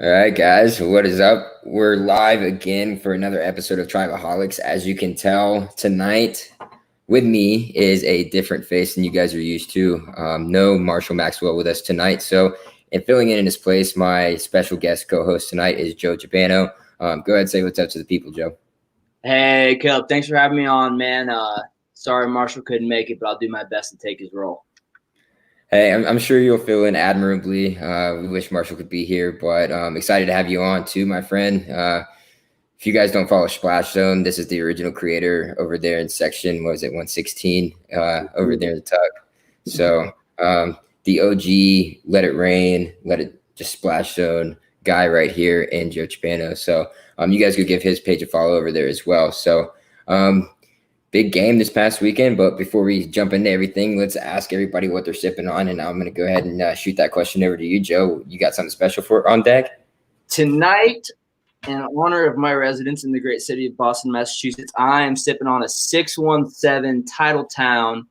All right, guys, what is up? We're live again for another episode of Tribaholics. As you can tell, tonight with me is a different face than you guys are used to. No Marshall Maxwell with us tonight. So, and filling in his place, my special guest co-host tonight is Joe Gibano. Go ahead and say what's up to the people, Joe. Hey, Caleb, thanks for having me on, man. Sorry Marshall couldn't make it, but I'll do my best to take his role. Hey, I'm sure you'll fill in admirably. We wish Marshall could be here, but excited to have you on too, my friend. If you guys don't follow Splash Zone, this is the original creator over there in section, what was it, 116, over there in the tuck. So the OG, Let It Rain, Let It Just Splash Zone guy right here in Joe Chipano. So you guys could give his page a follow over there as well. So big game this past weekend, but before we jump into everything, let's ask everybody what they're sipping on, and I'm going to go ahead and shoot that question over to you, Joe. You got something special for on deck? Tonight, in honor of my residence in the great city of Boston, Massachusetts, I am sipping on a 617 Titletown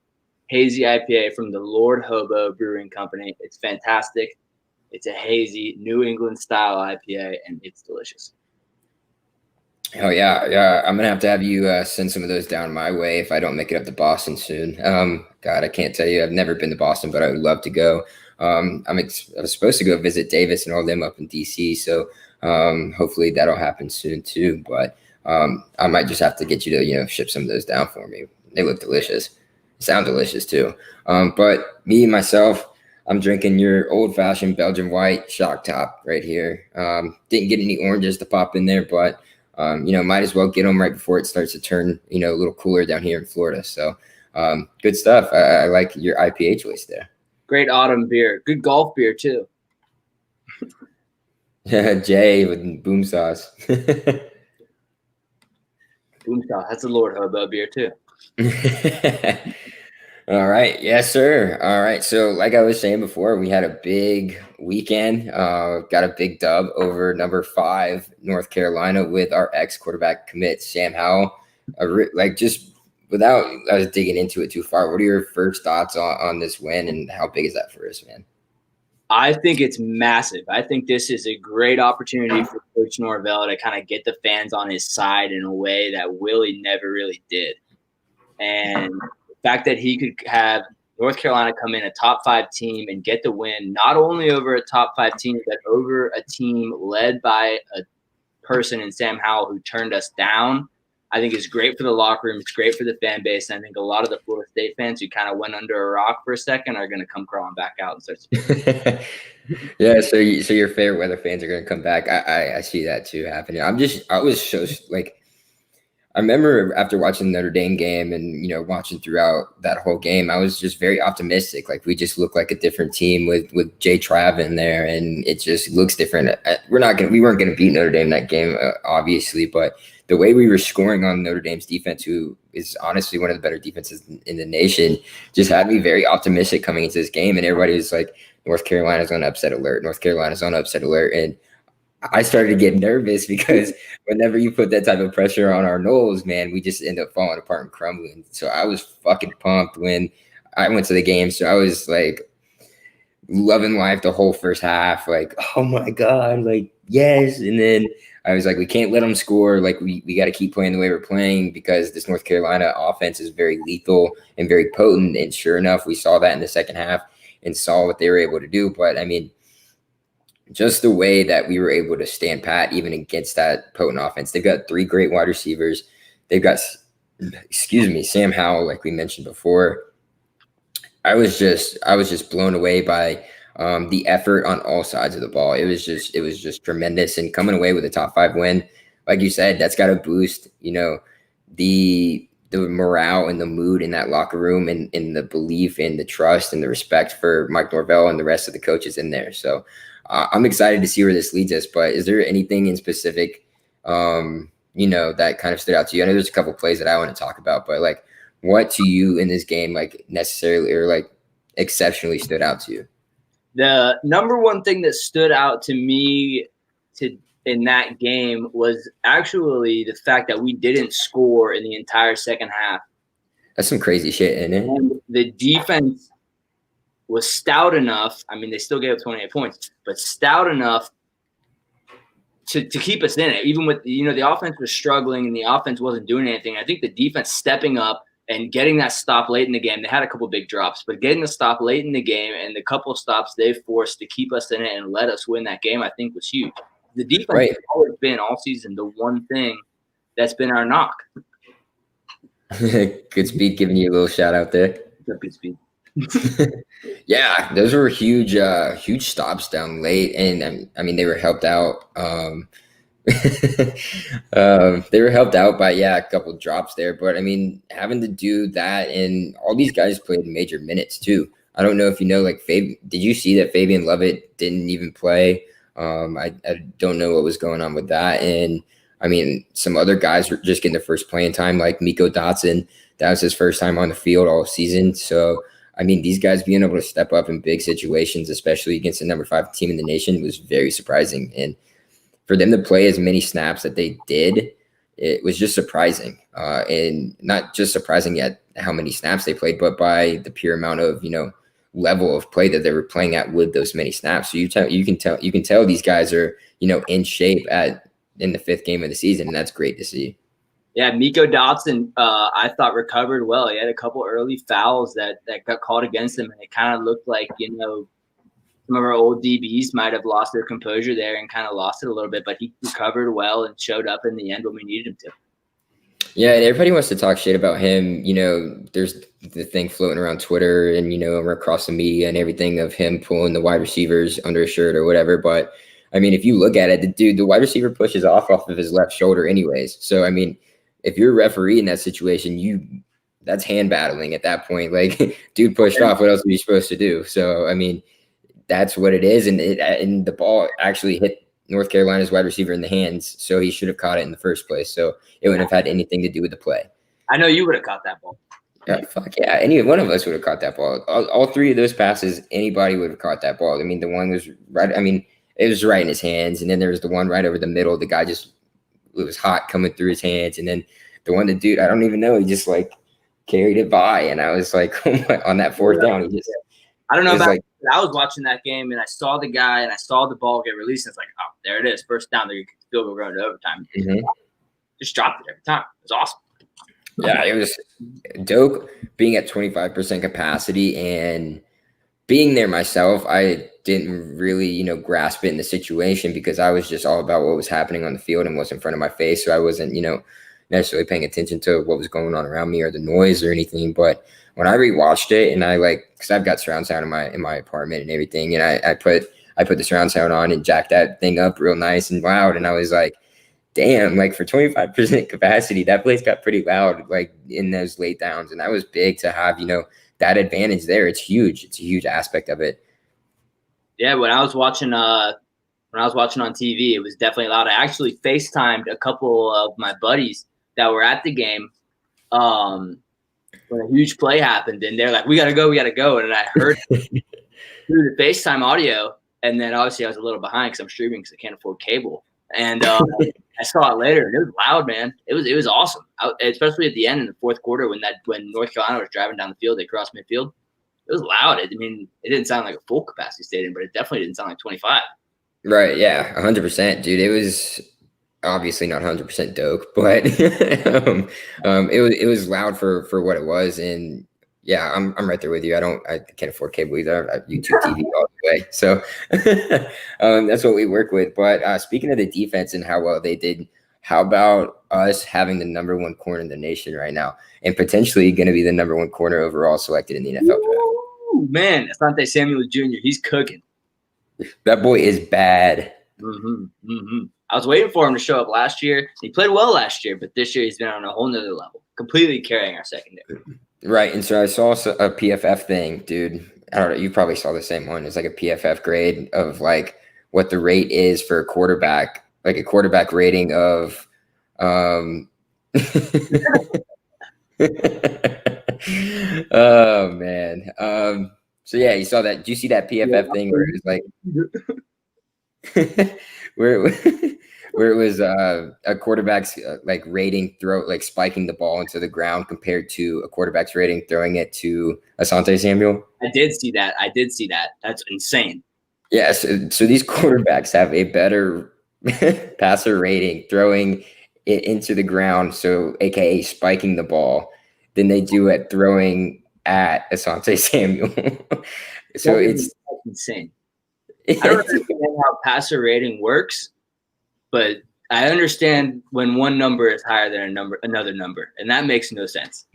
hazy IPA from the Lord Hobo Brewing Company. It's fantastic. It's a hazy New England style IPA, and it's delicious. Oh, yeah. I'm going to have you send some of those down my way if I don't make it up to Boston soon. God, I can't tell you. I've never been to Boston, but I would love to go. I was supposed to go visit Davis and all them up in D.C., so hopefully that'll happen soon too. But I might just have to get you to, ship some of those down for me. They look delicious. Sound delicious too. But me, myself, I'm drinking your old-fashioned Belgian white shock top right here. Didn't get any oranges to pop in there, but might as well get them right before it starts to turn, a little cooler down here in Florida. So good stuff. I like your IPA choice there. Great autumn beer. Good golf beer, too. Yeah, Jay with boom sauce. Boom sauce. That's a Lord Hobo beer, too. All right. Yes, sir. All right. So like I was saying before, we had a big weekend, got a big dub over number 5, North Carolina, with our ex-quarterback commit, Sam Howell. Just without us digging into it too far, what are your first thoughts on this win, and how big is that for us, man? I think it's massive. I think this is a great opportunity for Coach Norvell to kind of get the fans on his side in a way that Willie never really did. And the fact that he could have North Carolina come in a top 5 team and get the win, not only over a top 5 team, but over a team led by a person in Sam Howell who turned us down, I think is great for the locker room. It's great for the fan base. And I think a lot of the Florida State fans who kind of went under a rock for a second are going to come crawling back out and start. Yeah, so your fair weather fans are going to come back. I see that too happening. I was so I remember after watching the Notre Dame game and, watching throughout that whole game, I was just very optimistic. Like, we just look like a different team with Jay Trav in there, and it just looks different. We weren't going to beat Notre Dame that game, obviously, but the way we were scoring on Notre Dame's defense, who is honestly one of the better defenses in the nation, just had me very optimistic coming into this game. And everybody was like, North Carolina's on upset alert. North Carolina's on upset alert. And I started to get nervous because whenever you put that type of pressure on our Noles, man, we just end up falling apart and crumbling. So I was fucking pumped when I went to the game. So I was like loving life the whole first half. Like, oh my God, like, yes. And then I was like, we can't let them score. Like, we got to keep playing the way we're playing, because this North Carolina offense is very lethal and very potent. And sure enough, we saw that in the second half and saw what they were able to do. But I mean, just the way that we were able to stand pat even against that potent offense. They've got 3 great wide receivers. They've got, Sam Howell, like we mentioned before. I was just blown away by the effort on all sides of the ball. It was just tremendous. And coming away with a top 5 win, like you said, that's got to boost, the morale and the mood in that locker room, and the belief and the trust and the respect for Mike Norvell and the rest of the coaches in there. So I'm excited to see where this leads us. But is there anything in specific, that kind of stood out to you? I know there's a couple plays that I want to talk about, but like, what to you in this game, like, necessarily or like exceptionally stood out to you? The number one thing that stood out to me in that game was actually the fact that we didn't score in the entire second half. That's some crazy shit, isn't it? And the defense was stout enough. I mean, they still gave up 28 points, but stout enough to keep us in it, even with the offense was struggling and the offense wasn't doing anything. I think the defense stepping up and getting that stop late in the game. They had a couple big drops, but getting the stop late in the game and the couple of stops they forced to keep us in it and let us win that game, I think was huge. The defense has always been all season the one thing that's been our knock. Good Speed giving you a little shout out there. Good Speed. Yeah, those were huge stops down late, and I mean they were helped out. They were helped out by a couple drops there, but I mean having to do that, and all these guys played major minutes too. I don't know if you know, like did you see that Fabian Lovett didn't even play? I don't know what was going on with that, and I mean some other guys were just getting their first playing time, like Miko Dotson. That was his first time on the field all season, so. I mean, these guys being able to step up in big situations, especially against the number 5 team in the nation, was very surprising. And for them to play as many snaps that they did, it was just surprising. And not just surprising at how many snaps they played, but by the pure amount of, level of play that they were playing at with those many snaps. So you can tell these guys are, in shape in the 5th game of the season, and that's great to see. Yeah, Miko Dotson, I thought recovered well. He had a couple early fouls that got called against him, and it kind of looked like, some of our old DBs might have lost their composure there and kind of lost it a little bit, but he recovered well and showed up in the end when we needed him to. Yeah, and everybody wants to talk shit about him. There's the thing floating around Twitter and, across the media and everything of him pulling the wide receivers under his shirt or whatever, but, I mean, if you look at it, the wide receiver pushes off of his left shoulder anyways. So, I mean, if you're a referee in that situation, that's hand battling at that point. Like, dude pushed off. What else are you supposed to do? So, I mean, that's what it is. And the ball actually hit North Carolina's wide receiver in the hands. So he should have caught it in the first place. So it wouldn't have had anything to do with the play. I know you would have caught that ball. Yeah, fuck yeah. Any one of us would have caught that ball. All 3 of those passes, anybody would have caught that ball. I mean, the one was right. I mean, it was right in his hands. And then there was the one right over the middle. The guy it was hot coming through his hands. And then the one, the dude, I don't even know. He just carried it by. And I was like, on that 4th down, I don't know about I was watching that game and I saw the guy and I saw the ball get released. And it's like, oh, there it is. First down, there you can still go going to overtime. Mm-hmm. Just dropped it every time. It was awesome. Yeah, it was dope being at 25% capacity and being there myself. I didn't really, grasp it in the situation because I was just all about what was happening on the field and what's in front of my face. So I wasn't, necessarily paying attention to what was going on around me or the noise or anything. But when I rewatched it and because I've got surround sound in my apartment and everything, and I put the surround sound on and jacked that thing up real nice and loud. And I was like, damn, for 25% capacity, that place got pretty loud, in those late downs. And that was big to have, that advantage there. It's huge. It's a huge aspect of it. Yeah, when I was watching on TV, it was definitely loud. I actually FaceTimed a couple of my buddies that were at the game when a huge play happened, and they're like, we gotta go. And I heard through the FaceTime audio, and then obviously I was a little behind because I'm streaming because I can't afford cable. And I saw it later, and it was loud, man. It was awesome, especially at the end in the 4th quarter when North Carolina was driving down the field, they crossed midfield. It was loud. I mean, it didn't sound like a full capacity stadium, but it definitely didn't sound like 25. Right? Yeah, 100%, dude. It was obviously not 100% dope, but it was loud for what it was. And yeah, I'm right there with you. I can't afford cable either. I have YouTube TV all the way. So that's what we work with. But speaking of the defense and how well they did, how about us having the number 1 corner in the nation right now and potentially going to be the number 1 corner overall selected in the NFL draft? Ooh, man, Asante Samuel Jr., he's cooking. That boy is bad. Mm-hmm, mm-hmm. I was waiting for him to show up last year. He played well last year, but this year he's been on a whole nother level, completely carrying our secondary. Right, and so I saw a PFF thing, dude. I don't know. You probably saw the same one. It's like a PFF grade of what the rate is for a quarterback, like a quarterback rating of. Oh man. So yeah, you saw that. Did you see that PFF thing where it was where it was a quarterback's rating spiking the ball into the ground compared to a quarterback's rating throwing it to Asante Samuel? I did see that. That's insane. Yeah, so these quarterbacks have a better Passer rating, throwing it into the ground, so AKA spiking the ball, than they do at throwing at Asante Samuel. So That's it's insane. I don't understand how passer rating works, but I understand when one number is higher than another number, and that makes no sense.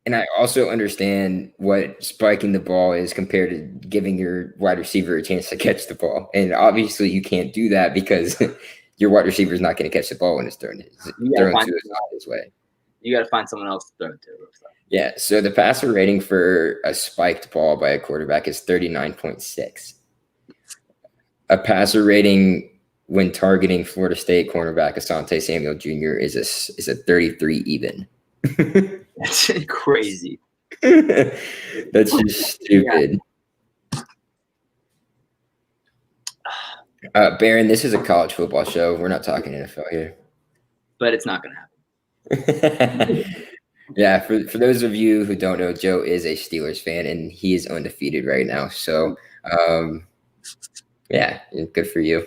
and I also understand what spiking the ball is compared to giving your wide receiver a chance to catch the ball. And obviously you can't do that because your wide receiver is not going to catch the ball when it's thrown to his way. You got to find someone else to throw it to. Yeah, so the passer rating for a spiked ball by a quarterback is 39.6. A passer rating when targeting Florida State cornerback Asante Samuel Jr. is a 33 even. That's crazy. That's just stupid. Baron, this is a college football show. We're not talking NFL here. But it's not going to happen. Yeah, for those of you who don't know, Joe is a Steelers fan, and he is undefeated right now. So, yeah, good for you.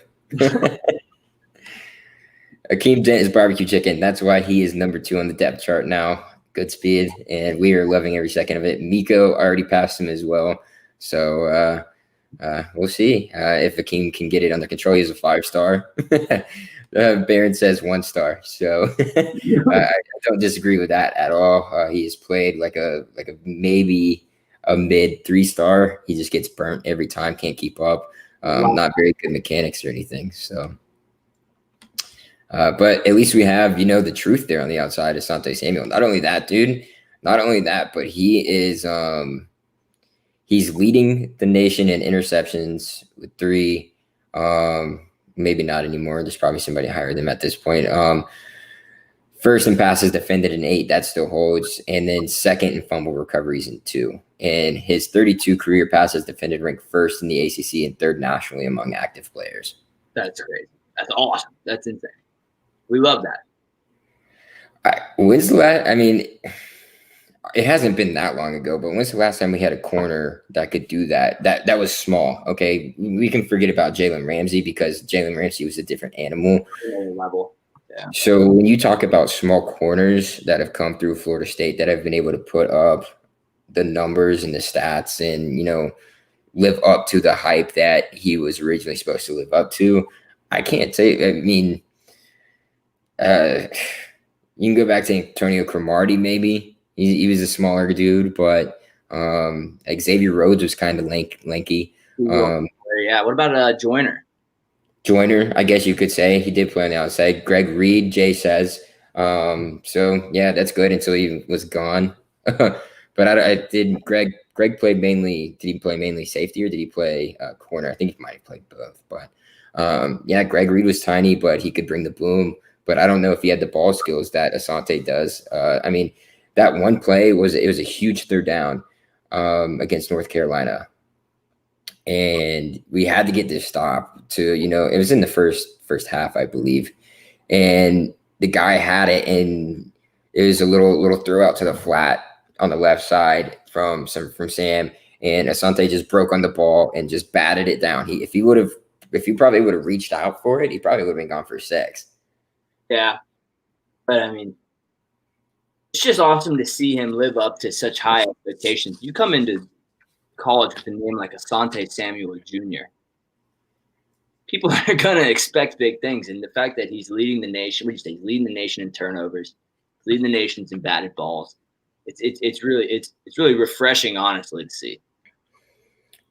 Akeem Dent is barbecue chicken. That's why he is number 2 on the depth chart now. Good speed, and we are loving every second of it. Miko already passed him as well. So we'll see if Akeem can get it under control. He's a 5-star. Barron says 1 star. So I don't disagree with that at all. He has played like a maybe a mid 3-star. He just gets burnt every time, can't keep up. Not very good mechanics or anything. So. But at least we have, the truth there on the outside, Asante Samuel. Not only that, dude, but he is he's leading the nation in interceptions with 3. Maybe not anymore. There's probably somebody higher than him at this point. First in passes defended in 8, that still holds. And then second in fumble recoveries in 2. And his 32 career passes defended ranked 1st in the ACC and 3rd nationally among active players. That's crazy. That's awesome. That's insane. We love that. When's the last? I mean, it hasn't been that long ago, but when's the last time we had a corner that could do that? That was small. Okay, we can forget about Jalen Ramsey because Jalen Ramsey was a different animal. Level. Yeah. So when you talk about small corners that have come through Florida State that have been able to put up the numbers and the stats and live up to the hype that he was originally supposed to live up to, I can't say. I mean. You can go back to Antonio Cromartie, maybe. He was a smaller dude, but Xavier Rhodes was kind of lanky. Yeah. What about Joyner? Joyner, I guess you could say. He did play on the outside. Greg Reed, Jay says. So, yeah, that's good until he was gone. But I did Greg played mainly – did he play mainly safety or did he play corner? I think he might have played both. But, yeah, Greg Reed was tiny, but he could bring the boom. But I don't know if he had the ball skills that Asante does. I mean, that one play it was a huge 3rd down against North Carolina, and we had to get this stop to it was in the first half, I believe, and the guy had it, and it was a little throw out to the flat on the left side from Sam, and Asante just broke on the ball and just batted it down. If he probably would have reached out for it, he probably would have been gone for 6. Yeah, but I mean, it's just awesome to see him live up to such high expectations. You come into college with a name like Asante Samuel Jr. People are gonna expect big things, and the fact that he's leading the nation, he's leading the nation in turnovers, leading the nation in batted balls. It's really refreshing, honestly, to see.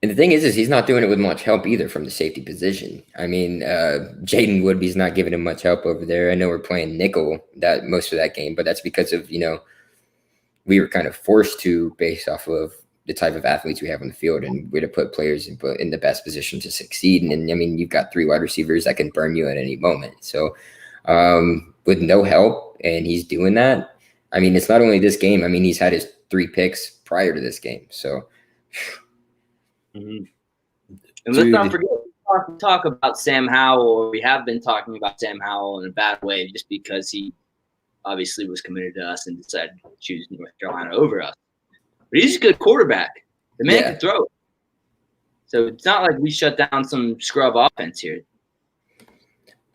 And the thing is he's not doing it with much help either from the safety position. I mean, Jaden Woodby's not giving him much help over there. I know we're playing nickel that most of that game, but that's because of, we were kind of forced to based off of the type of athletes we have on the field, and we're to put players in the best position to succeed. And I mean, you've got 3 wide receivers that can burn you at any moment. So with no help, and he's doing that. I mean, it's not only this game. I mean, he's had his 3 picks prior to this game. So. Mm-hmm. And let's not forget to talk about Sam Howell. We have been talking about Sam Howell in a bad way just because he obviously was committed to us and decided to choose North Carolina over us. But he's a good quarterback. The man can throw it. So it's not like we shut down some scrub offense here.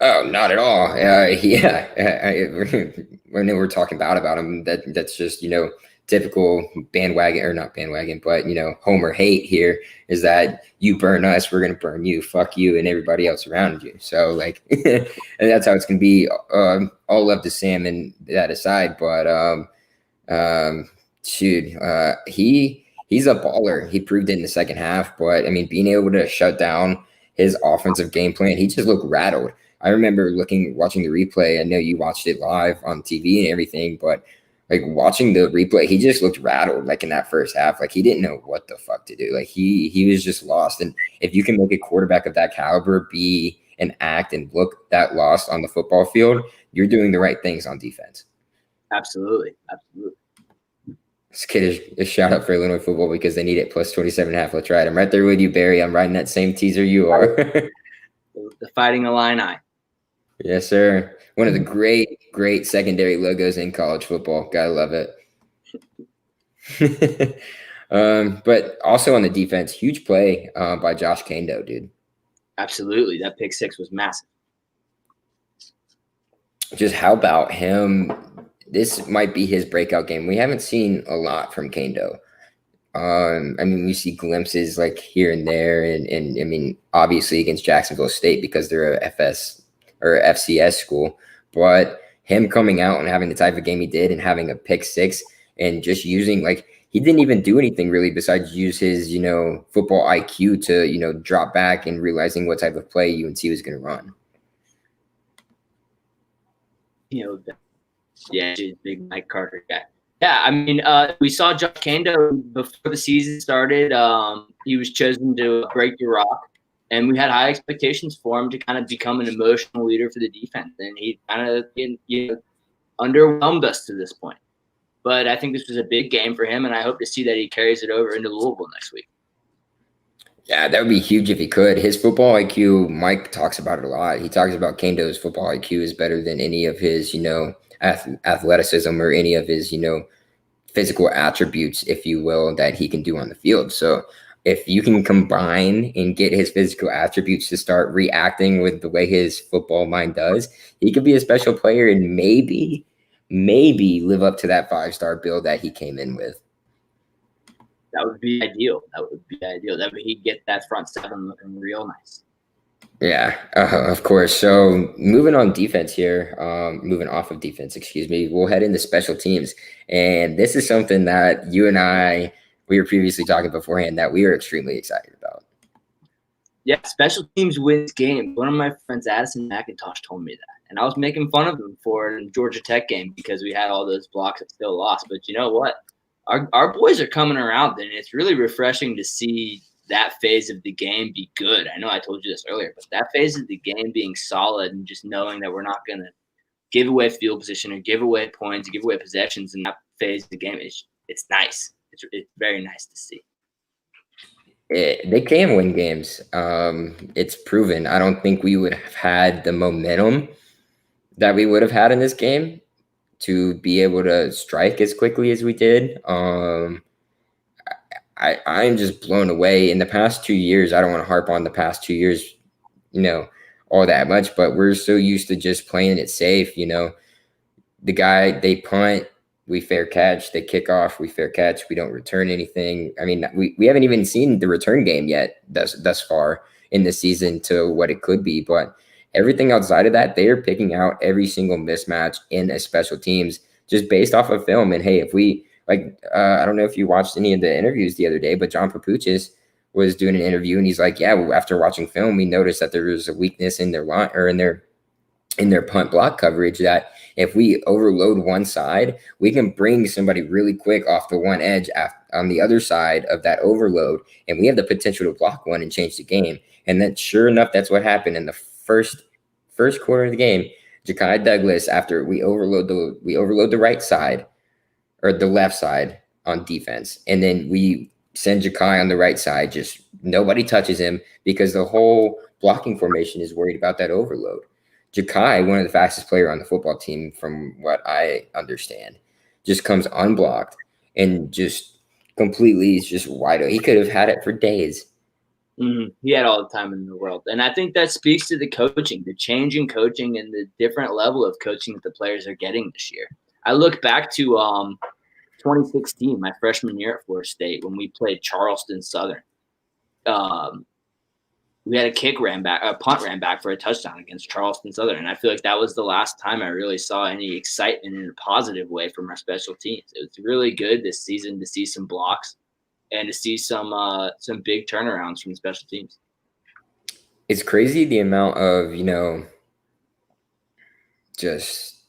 Oh, not at all. Yeah, when they were talking about him, that's just typical bandwagon or not bandwagon, but Homer hate here is that you burn us, we're gonna burn you, fuck you, and everybody else around you. So like, and that's how it's gonna be. All love to Sam and that aside, but um, shoot, he's a baller. He proved it in the second half, but I mean, being able to shut down his offensive game plan, he just looked rattled. I remember watching the replay. I know you watched it live on TV and everything, but like watching the replay, he just looked rattled. Like in that first half, like he didn't know what the fuck to do. Like he was just lost. And if you can make a quarterback of that caliber be and act and look that lost on the football field, you're doing the right things on defense. Absolutely. Absolutely. This kid is a shout out for Illinois football because they need it plus 27.5. Let's ride. I'm right there with you, Barry. I'm riding that same teaser you are. The Fighting Illini. Yes, sir. One of the great secondary logos in college football. Gotta love it. But also on the defense, huge play by Josh Kando, dude. Absolutely. That pick six was massive. Just how about him? This might be his breakout game. We haven't seen a lot from Kando. I mean, we see glimpses like here and there, and I mean, obviously against Jacksonville State because they're a FS or FCS school. But him coming out and having the type of game he did and having a pick six and just using like he didn't even do anything really besides use his football IQ to drop back and realizing what type of play UNC was going to run. Yeah, big Mike Carter guy. Yeah, I mean, we saw Josh Kando before the season started. He was chosen to break the rock, and we had high expectations for him to kind of become an emotional leader for the defense. And he kind of underwhelmed us to this point. But I think this was a big game for him, and I hope to see that he carries it over into Louisville next week. Yeah, that would be huge if he could. His football IQ, Mike talks about it a lot. He talks about Kando's football IQ is better than any of his, athleticism or any of his, physical attributes, if you will, that he can do on the field. So if you can combine and get his physical attributes to start reacting with the way his football mind does, he could be a special player and maybe live up to that 5-star bill that he came in with. That would be ideal. That way he'd get that front seven looking real nice. Yeah, of course. So moving on defense here, moving off of defense, excuse me, we'll head into special teams. And this is something that you and I, we were previously talking beforehand that we are extremely excited about. Yeah, special teams wins games. One of my friends, Addison McIntosh, told me that. And I was making fun of him for the Georgia Tech game because we had all those blocks that still lost. But you know what? Our boys are coming around, and it's really refreshing to see that phase of the game be good. I know I told you this earlier, but that phase of the game being solid and just knowing that we're not going to give away field position or give away points, give away possessions in that phase of the game, it's nice. It's very nice to see. They can win games. It's proven. I don't think we would have had the momentum that we would have had in this game to be able to strike as quickly as we did. I'm just blown away. In the past 2 years, I don't want to harp on the past 2 years, all that much, but we're so used to just playing it safe. The guy, they punt, we fair catch, they kick off, we fair catch, we don't return anything. I mean, we haven't even seen the return game yet thus far in the season to what it could be, but everything outside of that, they are picking out every single mismatch in a special teams just based off of film. And hey, if we I don't know if you watched any of the interviews the other day, but John Papuchis was doing an interview and he's like, yeah, after watching film, we noticed that there was a weakness in their line or in their punt block coverage that if we overload one side, we can bring somebody really quick off the one edge on the other side of that overload. And we have the potential to block one and change the game. And then sure enough, that's what happened in the first quarter of the game. Ja'Kai Douglas, after we overload the right side or the left side on defense, and then we send Ja'Kai on the right side, just nobody touches him because the whole blocking formation is worried about that overload. Ja'Kai, one of the fastest player on the football team, from what I understand, just comes unblocked and just completely is just wide open. He could have had it for days. He had all the time in the world. And I think that speaks to the coaching, the change in coaching and the different level of coaching that the players are getting this year. I look back to 2016, my freshman year at Florida State, when we played Charleston Southern. We had a punt ran back for a touchdown against Charleston Southern. And I feel like that was the last time I really saw any excitement in a positive way from our special teams. It was really good this season to see some blocks and to see some big turnarounds from special teams. It's crazy the amount of, just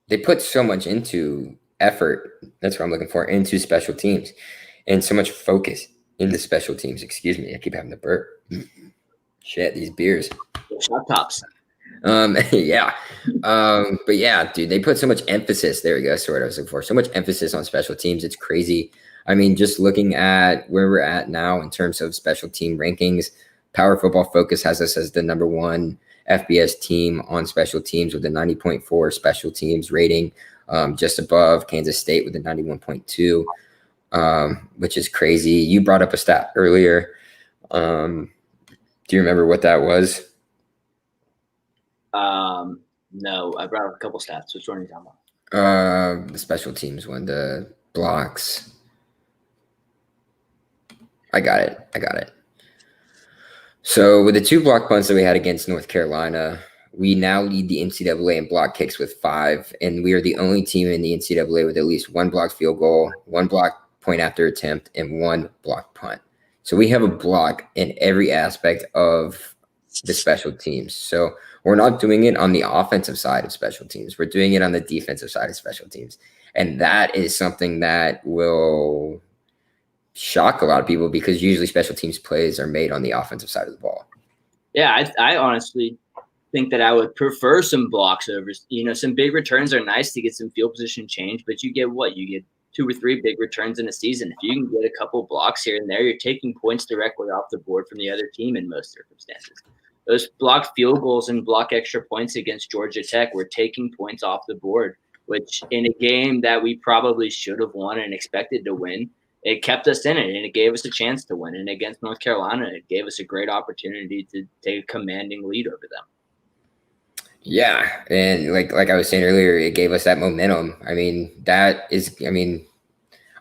they put so much into effort. That's what I'm looking for, into special teams, and so much focus into special teams. Excuse me, I keep having to burp. Shit, these beers. Shot tops. Yeah. But yeah, dude, they put so much emphasis. There we go. That's what I was looking for. So much emphasis on special teams. It's crazy. I mean, just looking at where we're at now in terms of special team rankings, Power Football Focus has us as the #1 FBS team on special teams with a 90.4 special teams rating, just above Kansas State with a 91.2, which is crazy. You brought up a stat earlier. Do you remember what that was? No, I brought up a couple stats. Which one are you talking about? The special teams one, the blocks. I got it. So with the 2 block punts that we had against North Carolina, we now lead the NCAA in block kicks with 5, and we are the only team in the NCAA with at least 1 blocked field goal, 1 block point after attempt, and 1 block punt. So we have a block in every aspect of the special teams. So we're not doing it on the offensive side of special teams. We're doing it on the defensive side of special teams. And that is something that will shock a lot of people because usually special teams plays are made on the offensive side of the ball. Yeah, I honestly think that I would prefer some blocks over, some big returns are nice to get some field position change, but you get what? You get 2 or 3 big returns in a season. If you can get a couple blocks here and there, you're taking points directly off the board from the other team in most circumstances. Those blocked field goals and block extra points against Georgia Tech were taking points off the board, which in a game that we probably should have won and expected to win, it kept us in it and it gave us a chance to win. And against North Carolina, it gave us a great opportunity to take a commanding lead over them. Yeah, and like I was saying earlier, it gave us that momentum. I mean,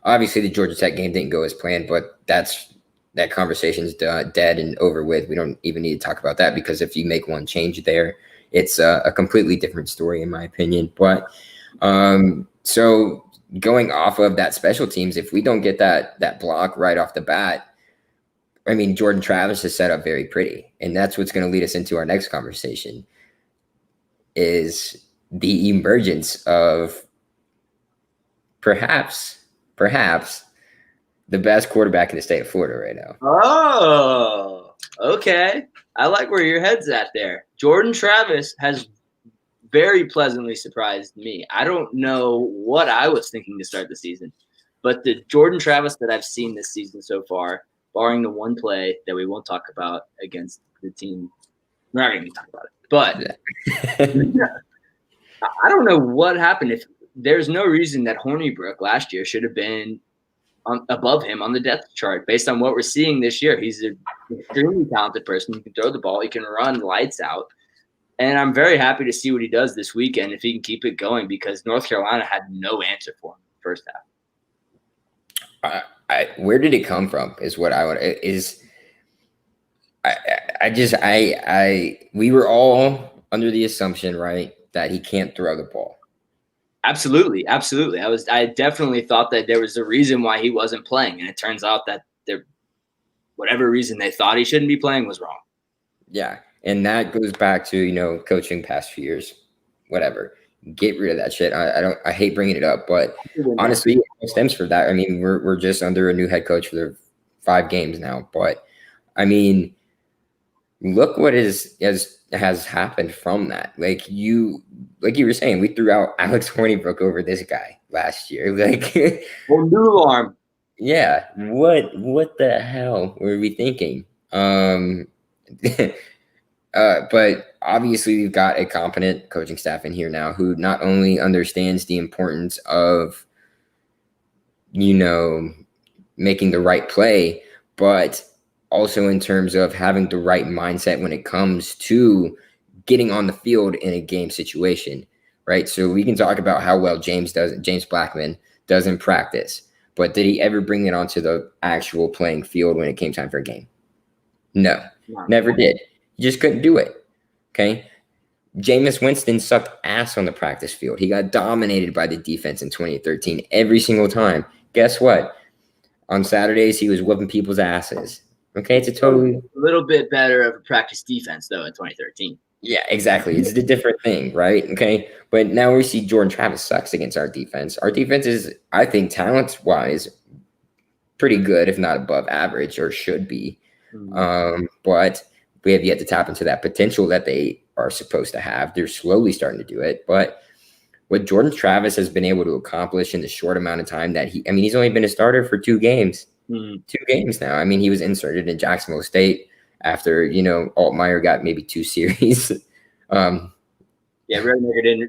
obviously the Georgia Tech game didn't go as planned, but that conversation's dead and over with. We don't even need to talk about that because if you make one change there, it's a completely different story in my opinion. But so going off of that special teams, if we don't get that block right off the bat, I mean, Jordan Travis is set up very pretty, and that's what's going to lead us into our next conversation. Is the emergence of perhaps the best quarterback in the state of Florida right now. Oh, okay. I like where your head's at there. Jordan Travis has very pleasantly surprised me. I don't know what I was thinking to start the season, but the Jordan Travis that I've seen this season so far, barring the one play that we won't talk about against the team, we're not going to talk about it. But I don't know what happened. If there's no reason that Hornibrook last year should have been above him on the depth chart based on what we're seeing this year. He's an extremely talented person. He can throw the ball. He can run lights out. And I'm very happy to see what he does this weekend if he can keep it going because North Carolina had no answer for him in the first half. Where did it come from is what I want we were all under the assumption, right, that he can't throw the ball. Absolutely. I definitely thought that there was a reason why he wasn't playing, and it turns out that whatever reason they thought he shouldn't be playing was wrong. Yeah, and that goes back to coaching past few years, whatever. Get rid of that shit. I hate bringing it up, but honestly, it stems from that. I mean, we're just under a new head coach for the 5 games now, but I mean, look what has happened from that. Like you were saying, we threw out Alex Hornibrook over this guy last year. New alarm. Yeah. What the hell were we thinking? But obviously we've got a competent coaching staff in here now who not only understands the importance of, making the right play, but also in terms of having the right mindset when it comes to getting on the field in a game situation, right? So we can talk about how well James Blackman does in practice, but did he ever bring it onto the actual playing field when it came time for a game? No, never did. He just couldn't do it. Okay. Jameis Winston sucked ass on the practice field. He got dominated by the defense in 2013 every single time. Guess what? On Saturdays, he was whooping people's asses. Okay, it's a little bit better of a practice defense, though, in 2013. Yeah, exactly. It's a different thing, right? Okay, but now we see Jordan Travis sucks against our defense. Our defense is, I think, talent-wise, pretty good, if not above average, or should be. But we have yet to tap into that potential that they are supposed to have. They're slowly starting to do it, but what Jordan Travis has been able to accomplish in the short amount of time that he's only been a starter for 2 games. 2 games now. I mean, he was inserted in Jacksonville State after, Altmaier got maybe 2 series. Rodemaker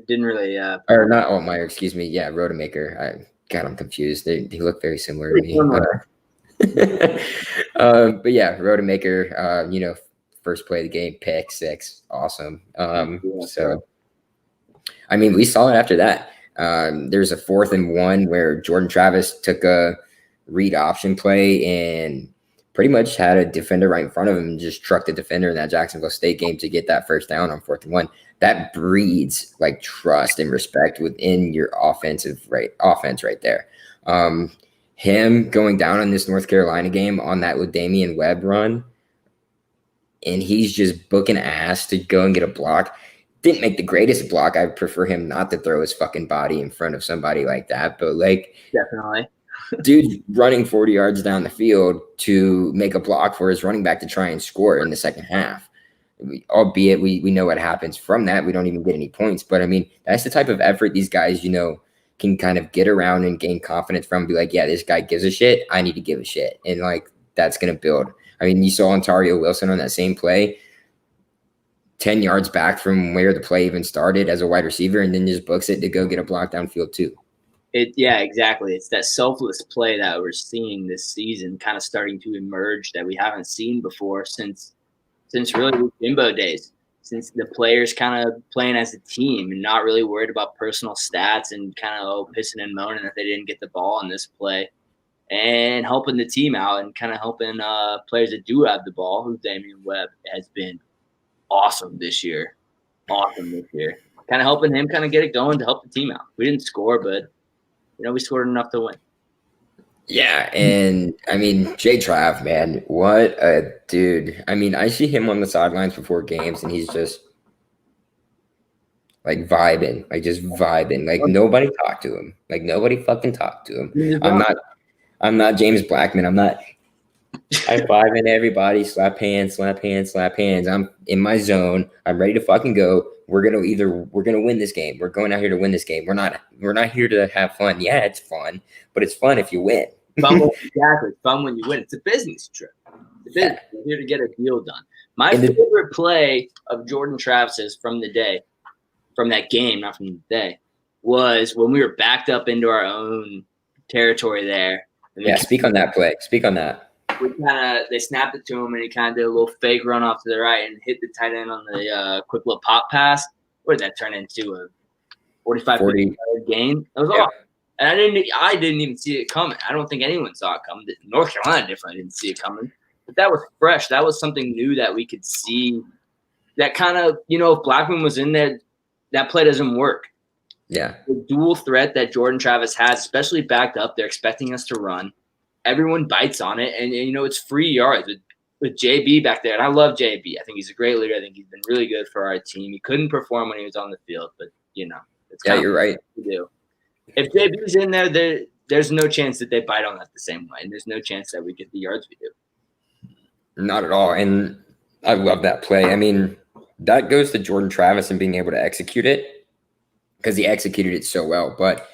didn't really or not Altmaier, excuse me. Yeah, Rodemaker. I'm confused. They look very similar to me. But yeah, Rodemaker, first play of the game, pick 6. Awesome. So I mean, we saw it after that. There's a 4th and 1 where Jordan Travis took a read option play and pretty much had a defender right in front of him and just trucked the defender in that Jacksonville State game to get that first down on 4th and 1. That breeds like trust and respect within your offense right there. Him going down on this North Carolina game on that with Damian Webb run, and he's just booking ass to go and get a block. Didn't make the greatest block. I prefer him not to throw his fucking body in front of somebody like that. But definitely, dude running 40 yards down the field to make a block for his running back to try and score in the second half. Albeit we know what happens from that. We don't even get any points. But I mean, that's the type of effort these guys, can kind of get around and gain confidence from. Be like, yeah, this guy gives a shit. I need to give a shit. And that's going to build. I mean, you saw Ontario Wilson on that same play, 10 yards back from where the play even started as a wide receiver, and then just books it to go get a block downfield too. Yeah, exactly. It's that selfless play that we're seeing this season kind of starting to emerge that we haven't seen before since really the Jimbo days, since the players kind of playing as a team and not really worried about personal stats and kind of pissing and moaning that they didn't get the ball on this play, and helping the team out and kind of helping players that do have the ball, who Damian Webb has been awesome this year. Kind of helping him kind of get it going to help the team out. We didn't score, but, we scored enough to win. Yeah, and, I mean, Jay Trav, man, what a dude. I mean, I see him on the sidelines before games, and he's just, vibing. Nobody talked to him. Nobody fucking talked to him. I'm not James Blackman. I'm not high-fiving everybody, slap hands. I'm in my zone. I'm ready to fucking go. We're gonna win this game. We're going out here to win this game. We're not here to have fun. Yeah, it's fun, but it's fun if you win. Exactly. Fun when you win. It's a business trip. We're here to get a deal done. My favorite play of Jordan Travis's from that game, not from the day, was when we were backed up into our own territory there. Yeah, speak on that play. Speak on that. They snapped it to him, and he kind of did a little fake run off to the right and hit the tight end on the quick little pop pass. What did that turn into? A 40 gain? That was awesome. And I didn't even see it coming. I don't think anyone saw it coming. North Carolina definitely didn't see it coming. But that was fresh. That was something new that we could see. That kind of, if Blackman was in there, that play doesn't work. Yeah. The dual threat that Jordan Travis has, especially backed up, they're expecting us to run. Everyone bites on it, and it's free yards with JB back there. And I love JB. I think he's a great leader. I think he's been really good for our team. He couldn't perform when he was on the field, but it's you're right. To do. If JB's in there, there's no chance that they bite on that the same way, and there's no chance that we get the yards we do. Not at all. And I love that play. I mean, that goes to Jordan Travis and being able to execute it, because he executed it so well. But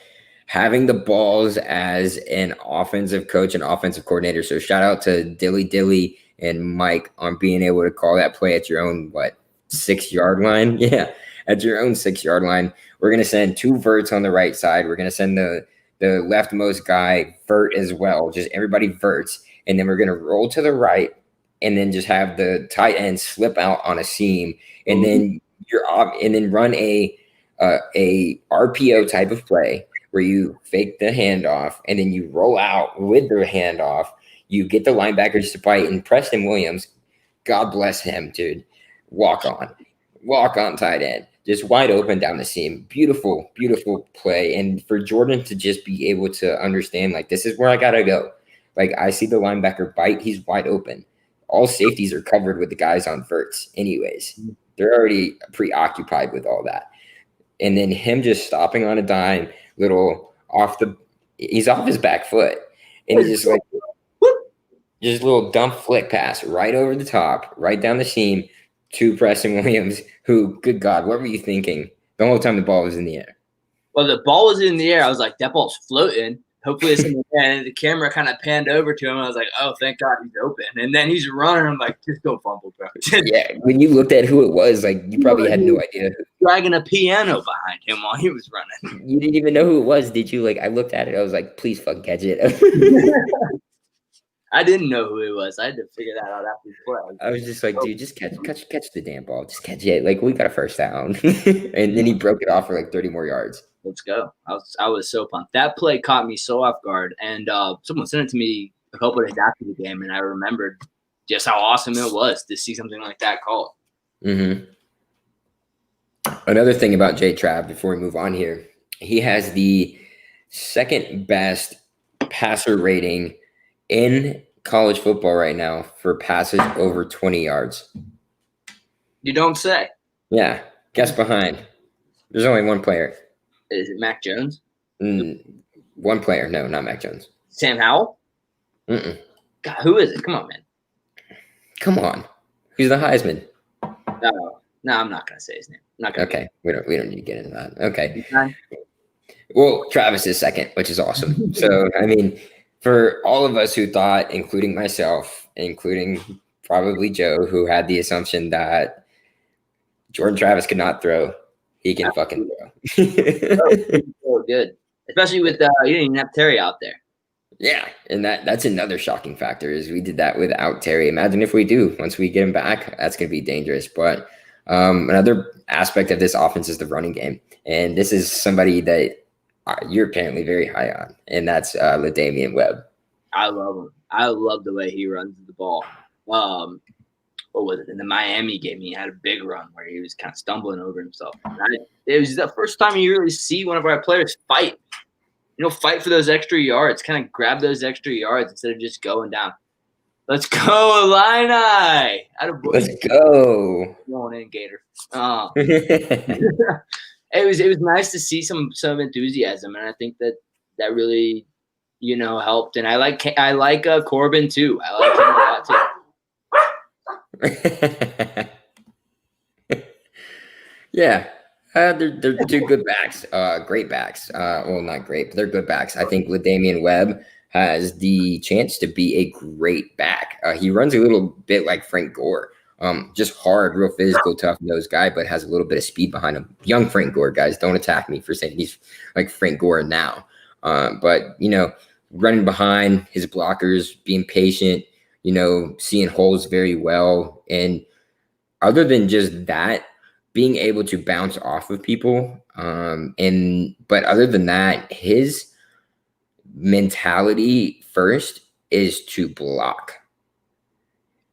having the balls as an offensive coach and offensive coordinator. So shout out to Dilly and Mike on being able to call that play at your own, 6-yard line? Yeah, at your own 6-yard line. We're going to send 2 verts on the right side. We're going to send the leftmost guy vert as well. Just everybody verts. And then we're going to roll to the right and then just have the tight end slip out on a seam, and then and then run a RPO type of play where you fake the handoff and then you roll out with the handoff. You get the linebackers to fight, and Preston Williams, God bless him, dude. Walk on tight end, just wide open down the seam. Beautiful, beautiful play. And for Jordan to just be able to understand, like, this is where I gotta go. Like, I see the linebacker bite, he's wide open. All safeties are covered with the guys on verts, anyways. They're already preoccupied with all that. And then him just stopping on a dime, he's off his back foot, and he's just like, just a little dump flick pass right over the top, right down the seam to Preston Williams, who, good God, what were you thinking the whole time the ball was in the air? Well, the ball was in the air. I was like, that ball's floating. Hopefully it's in the air. And the camera kind of panned over to him. I was like, oh, thank God he's open. And then he's running. I'm like, just don't fumble, bro. Yeah, when you looked at who it was, like, you probably had no idea. Dragging a piano behind him while he was running. You didn't even know who it was, did you? Like, I looked at it. I was like, please fucking catch it. I didn't know who it was. I had to figure that out after the play. I was just like, dude, just catch the damn ball. Just catch it. Like, we got a first down. And then he broke it off for like 30 more yards. Let's go. I was so pumped. That play caught me so off guard. And someone sent it to me a couple of days after the game, and I remembered just how awesome it was to see something like that called. Mm-hmm. Another thing about Jay Trav, before we move on here, he has the second best passer rating in college football right now for passes over 20 yards. You don't say. Yeah. Guess behind. There's only one player. Is it Mac Jones? One player. No, not Mac Jones. Sam Howell? Mm-mm. God, who is it? Come on, man. Come on. Who's the Heisman? No, I'm not going to say his name. Okay. We don't need to get into that. Okay. Well, Travis is second, which is awesome. So, I mean, for all of us who thought, including myself, including probably Joe, who had the assumption that Jordan Travis could not throw, he can fucking throw. Oh, good. Especially with you didn't even have Terry out there. Yeah, and that's another shocking factor is we did that without Terry. Imagine if we do. Once we get him back, that's going to be dangerous. But another aspect of this offense is the running game. And this is somebody that you're apparently very high on, and that's LaDamian Webb. I love him. I love the way he runs the ball. What was it? In the Miami game, he had a big run where he was kind of stumbling over himself. It was the first time you really see one of our players fight. Fight for those extra yards, kind of grab those extra yards instead of just going down. Let's go, Illini! Let's go. Going in, Gator. It was nice to see some enthusiasm, and I think that really, helped. And I like Corbin too. I like him a lot too. Yeah. They're two good backs, great backs. Well, not great, but they're good backs. I think LaDamian Webb has the chance to be a great back. He runs a little bit like Frank Gore, just hard, real physical, tough-nosed guy, but has a little bit of speed behind him. Young Frank Gore, guys, don't attack me for saying he's like Frank Gore now. But, running behind his blockers, being patient, seeing holes very well. And other than just that, being able to bounce off of people. But other than that, his mentality first is to block.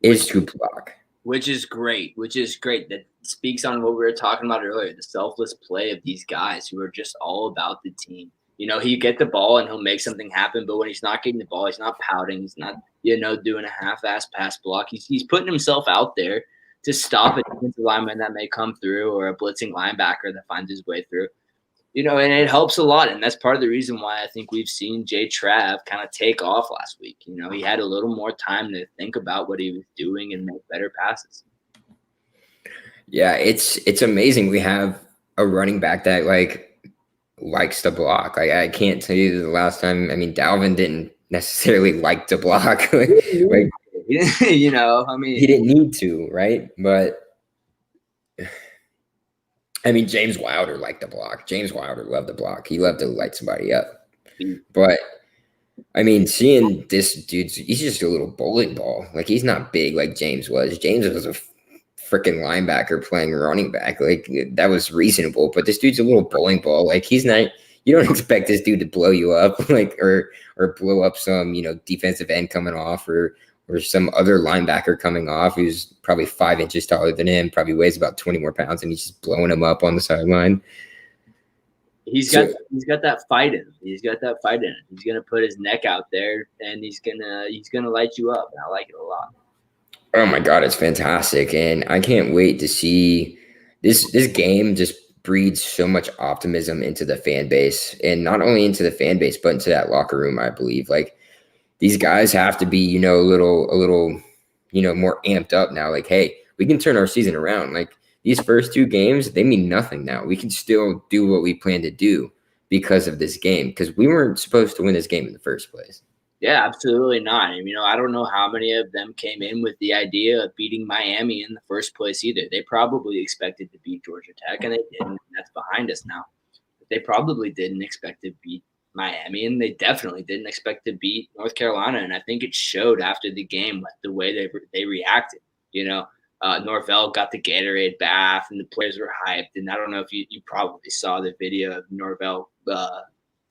Which is great. That speaks on what we were talking about earlier, the selfless play of these guys who are just all about the team. He get the ball and he'll make something happen, but when he's not getting the ball, he's not pouting. He's not, doing a half-ass pass block. He's putting himself out there to stop a defensive lineman that may come through or a blitzing linebacker that finds his way through. And it helps a lot. And that's part of the reason why I think we've seen Jay Trav kind of take off last week. He had a little more time to think about what he was doing and make better passes. Yeah, it's amazing. We have a running back that likes to block. I can't tell you the last time. I mean, Dalvin didn't necessarily like to block. He didn't need to, right? But I mean, James Wilder liked to block. James Wilder loved to block. He loved to light somebody up. But I mean, seeing this dude's, he's just a little bowling ball. Like, he's not big like James was. James was a freaking linebacker playing running back. Like, that was reasonable. But this dude's a little bowling ball. Like, he's not, you don't expect this dude to blow you up, like, or blow up some, defensive end coming off, or some other linebacker coming off who's probably 5 inches taller than him, probably weighs about 20 more pounds, and he's just blowing him up on the sideline. He's got that fight in him. He's got that fight in him. He's gonna put his neck out there and he's gonna light you up. And I like it a lot. Oh my God, it's fantastic. And I can't wait to see this game just breeds so much optimism into the fan base, and not only into the fan base, but into that locker room, I believe. Like, these guys have to be, a little, more amped up now. Like, hey, we can turn our season around. Like, these first 2 games, they mean nothing now. We can still do what we plan to do because of this game, because we weren't supposed to win this game in the first place. Yeah, absolutely not. And, I don't know how many of them came in with the idea of beating Miami in the first place either. They probably expected to beat Georgia Tech, and they didn't. And that's behind us now. But they probably didn't expect to beat Miami, and they definitely didn't expect to beat North Carolina. And I think it showed after the game with the way they reacted. Norvell got the Gatorade bath, and the players were hyped. And I don't know if you probably saw the video of Norvell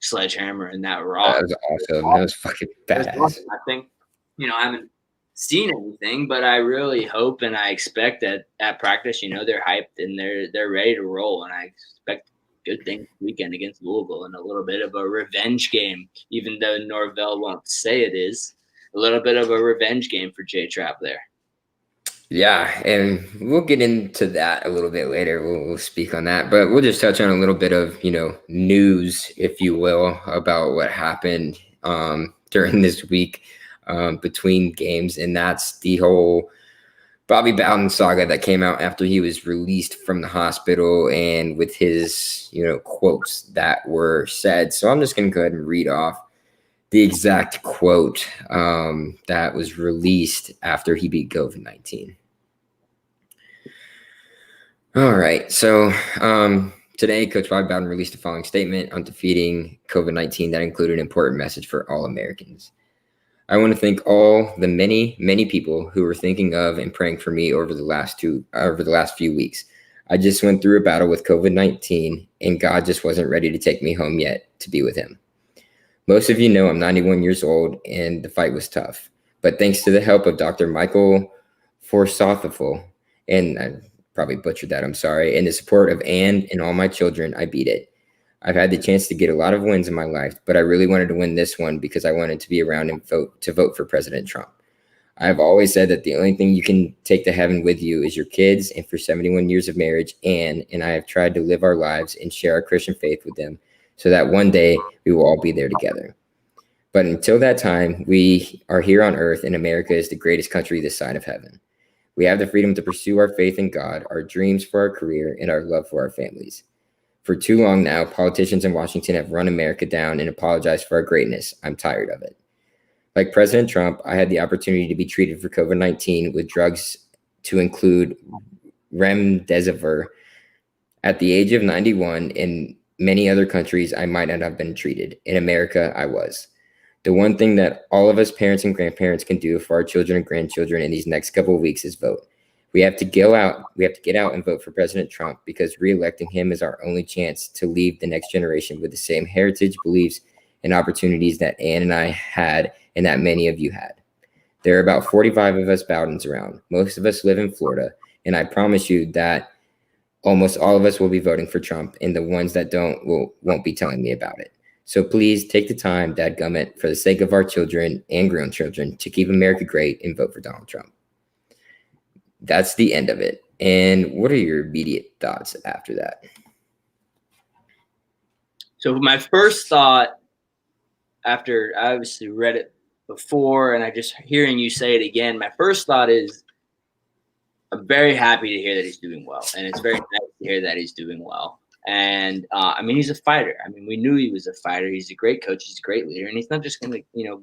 sledgehammer and that rock. That was awesome. That was fucking badass. Awesome. I think, I haven't seen anything, but I really hope and I expect that at practice, they're hyped and they're ready to roll. And I expect good things this weekend against Louisville and a little bit of a revenge game, even though Norvell won't say it is. A little bit of a revenge game for J-Trap there. Yeah, and we'll get into that a little bit later. We'll speak on that, but we'll just touch on a little bit of, news, if you will, about what happened during this week between games, and that's the whole Bobby Bowden saga that came out after he was released from the hospital, and with his, quotes that were said. So I'm just going to go ahead and read off the exact quote that was released after he beat COVID-19. All right. So today, Coach Bobby Bowden released the following statement on defeating COVID-19 that included an important message for all Americans. I want to thank all the many, many people who were thinking of and praying for me over the last few weeks. I just went through a battle with COVID-19, and God just wasn't ready to take me home yet to be with him. Most of you know I'm 91 years old, and the fight was tough. But thanks to the help of Dr. Michael Forsothafel, and I probably butchered that, I'm sorry, and the support of Anne and all my children, I beat it. I've had the chance to get a lot of wins in my life, but I really wanted to win this one because I wanted to be around and vote for President Trump. I've always said that the only thing you can take to heaven with you is your kids, and for 71 years of marriage, Anne and I have tried to live our lives and share our Christian faith with them, so that one day we will all be there together. But until that time, we are here on earth, and America is the greatest country this side of heaven. We have the freedom to pursue our faith in God, our dreams for our career, and our love for our families. For too long now, politicians in Washington have run America down and apologized for our greatness. I'm tired of it. Like President Trump, I had the opportunity to be treated for COVID-19 with drugs to include remdesivir. At the age of 91, in many other countries, I might not have been treated. In America, I was. The one thing that all of us parents and grandparents can do for our children and grandchildren in these next couple of weeks is vote. We have to get out and vote for President Trump, because reelecting him is our only chance to leave the next generation with the same heritage, beliefs, and opportunities that Ann and I had and that many of you had. There are about 45 of us Bowdens around. Most of us live in Florida, and I promise you that almost all of us will be voting for Trump, and the ones that won't be telling me about it. So please take the time, dadgummit, for the sake of our children and grandchildren, to keep America great and vote for Donald Trump. That's the end of it. And what are your immediate thoughts after that? So my first thought, after I obviously read it before and I just hearing you say it again, my first thought is I'm very happy to hear that he's doing well. And it's very nice to hear that he's doing well. And he's a fighter. We knew he was a fighter. He's a great coach. He's a great leader, and he's not just going to,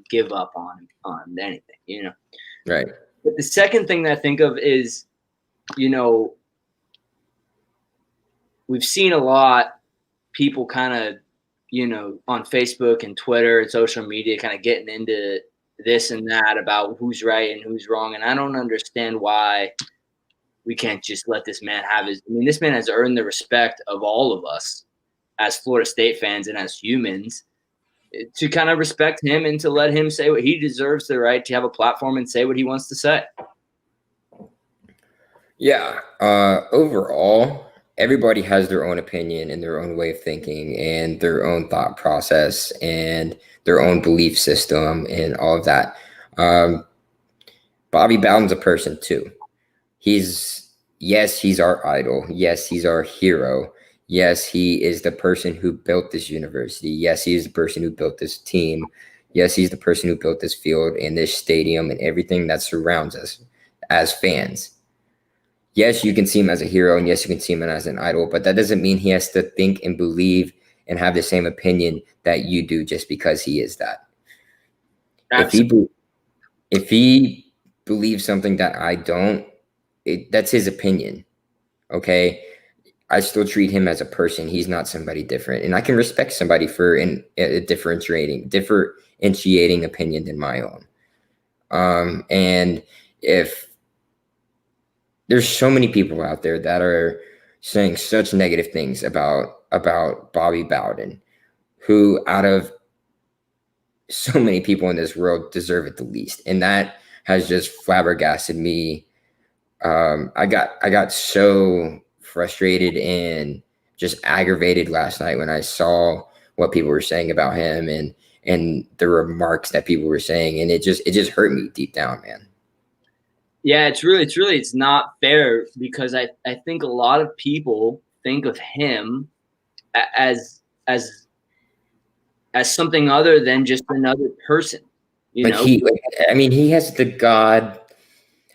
give up on anything, Right. But the second thing that I think of is, we've seen a lot people kind of on Facebook and Twitter and social media, kind of getting into this and that about who's right and who's wrong. And I don't understand why we can't just let this man have his. I mean, this man has earned the respect of all of us as Florida State fans and as humans to kind of respect him and to let him say what he deserves the right to have a platform and say what he wants to say. Yeah. Overall, everybody has their own opinion and their own way of thinking and their own thought process and their own belief system and all of that. Um, Bobby Bowden's a person too. He's our idol. Yes, he's our hero. Yes, he is the person who built this university. Yes, he is the person who built this team. Yes, he's the person who built this field and this stadium and everything that surrounds us as fans. Yes, you can see him as a hero, and yes, you can see him as an idol, but that doesn't mean he has to think and believe and have the same opinion that you do just because he is that. Absolutely. If he believes something that I don't, that's his opinion. Okay, I still treat him as a person. He's not somebody different, and I can respect somebody for a differentiating opinion than my own. And if there's so many people out there that are saying such negative things about Bobby Bowden, who out of so many people in this world deserve it the least, and that has just flabbergasted me. I got so frustrated and just aggravated last night when I saw what people were saying about him and the remarks that people were saying, and it just hurt me deep down, man. Yeah, it's not fair because I think a lot of people think of him as as as something other than just another person. Like I mean, he has the God,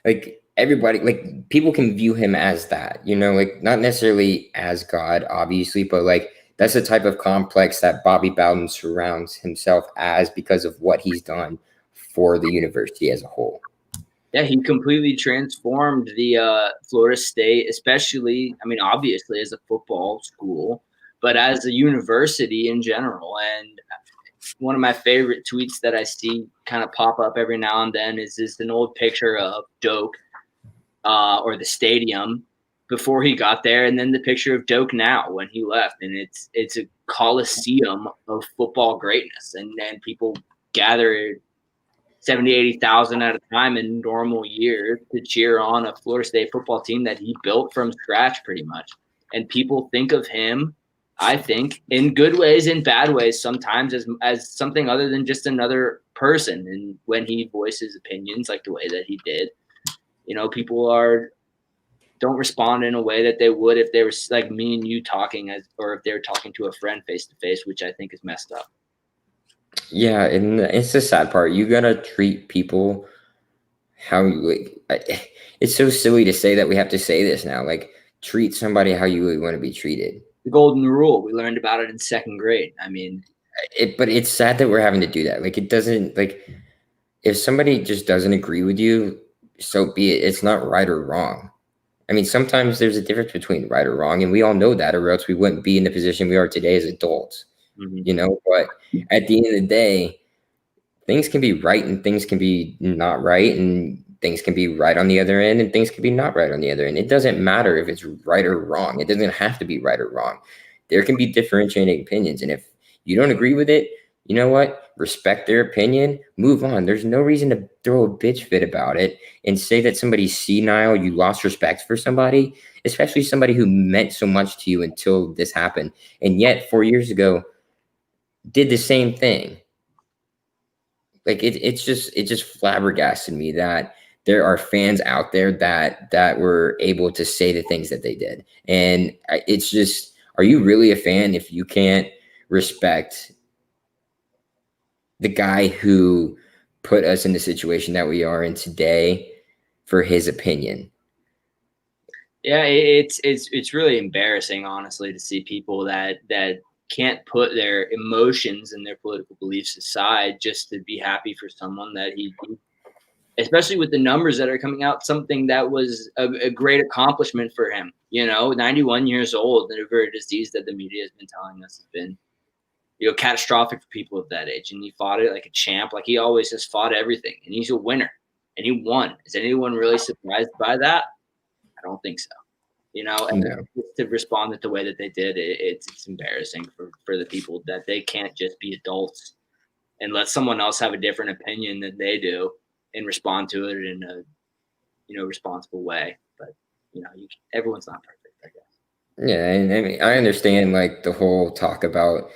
like everybody, like people can view him as that, like not necessarily as God, obviously, but like that's the type of complex that Bobby Bowden surrounds himself as because of what he's done for the university as a whole. Yeah, he completely transformed the Florida State, especially, I mean, obviously as a football school, but as a university in general. And one of my favorite tweets that I see kind of pop up every now and then is an old picture of Doak or the stadium before he got there, and then the picture of Doak now when he left. And it's a coliseum of football greatness, and then people gather 70, 80,000 at a time in normal years to cheer on a Florida State football team that he built from scratch pretty much. And people think of him, I think, in good ways, in bad ways, sometimes as something other than just another person. And when he voices opinions like the way that he did, people don't respond in a way that they would if they were like me and you talking or if they were talking to a friend face to face, which I think is messed up. Yeah, and it's the sad part. You gotta treat people how you like. It's so silly to say that we have to say this now. Like, treat somebody how you would want to be treated. The golden rule. We learned about it in second grade. I mean, but it's sad that we're having to do that. Like, it doesn't like if somebody just doesn't agree with you, so be it. It's not right or wrong. I mean, sometimes there's a difference between right or wrong, and we all know that, or else we wouldn't be in the position we are today as adults. But at the end of the day, things can be right and things can be not right, and things can be right on the other end and things can be not right on the other end. It doesn't matter if it's right or wrong. It doesn't have to be right or wrong. There can be differentiating opinions, and if you don't agree with it, you know what? Respect their opinion, move on. There's no reason to throw a bitch fit about it and say that somebody's senile, you lost respect for somebody, especially somebody who meant so much to you until this happened. And yet 4 years ago did the same thing. Like it just flabbergasted me that there are fans out there that were able to say the things that they did. And it's just, are you really a fan if you can't respect the guy who put us in the situation that we are in today for his opinion? Yeah, it's really embarrassing, honestly, to see people that can't put their emotions and their political beliefs aside just to be happy for someone that he especially with the numbers that are coming out, something that was a great accomplishment for him. 91 years old, and a very disease that the media has been telling us has been catastrophic for people of that age. And he fought it like a champ. Like he always has fought everything, and he's a winner, and he won. Is anyone really surprised by that? I don't think so. And to respond the way that they did, it's embarrassing for the people that they can't just be adults and let someone else have a different opinion than they do and respond to it in a responsible way. But everyone's not perfect, I guess. Yeah, and I mean, I understand like the whole talk about,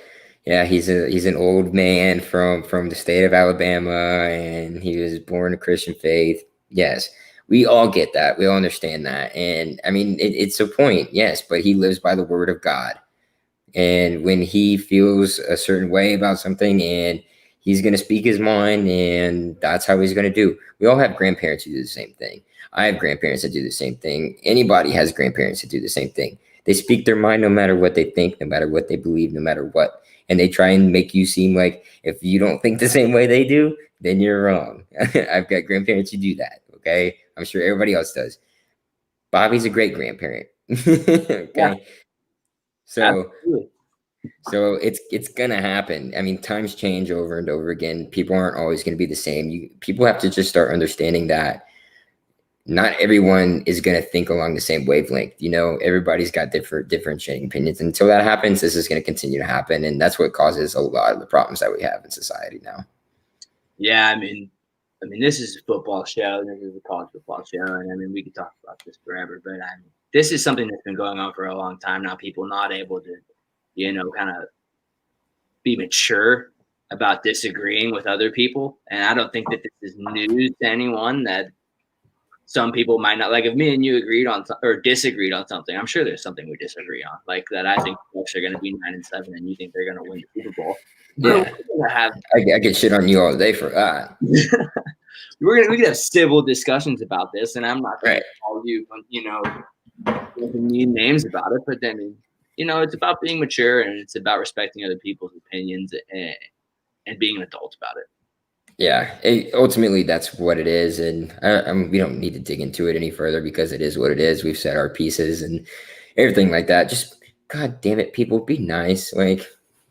yeah, he's an old man from the state of Alabama, and he was born a Christian faith. Yes, we all get that. We all understand that, and I mean, it's a point, yes, but he lives by the word of God, and when he feels a certain way about something, and he's going to speak his mind, and that's how he's going to do. We all have grandparents who do the same thing. I have grandparents that do the same thing. Anybody has grandparents that do the same thing. They speak their mind no matter what they think, no matter what they believe, no matter what. And they try and make you seem like if you don't think the same way they do, then you're wrong. I've got grandparents who do that. Okay. I'm sure everybody else does. Bobby's a great grandparent. Okay. Yeah. So it's gonna happen. I mean, times change over and over again. People aren't always gonna be the same. People have to just start understanding that not everyone is going to think along the same wavelength. Everybody's got differentiating opinions. Until that happens, this is going to continue to happen. And that's what causes a lot of the problems that we have in society now. Yeah. I mean, this is a football show. This is a college football show. And I mean, we could talk about this forever, but this is something that's been going on for a long time now. People not able to, kind of be mature about disagreeing with other people. And I don't think that this is news to anyone that some people might not, like if me and you agreed on or disagreed on something, I'm sure there's something we disagree on. Like that I think the Bucs are going to be 9-7 and you think they're going to win the Super Bowl. Yeah. I get shit on you all day for that. we could have civil discussions about this, and I'm not going to call you, mean names about it. But then, it's about being mature, and it's about respecting other people's opinions and being an adult about it. Yeah, ultimately that's what it is, and we don't need to dig into it any further because it is what it is. We've said our pieces and everything like that. Just God damn it, people, be nice. Like,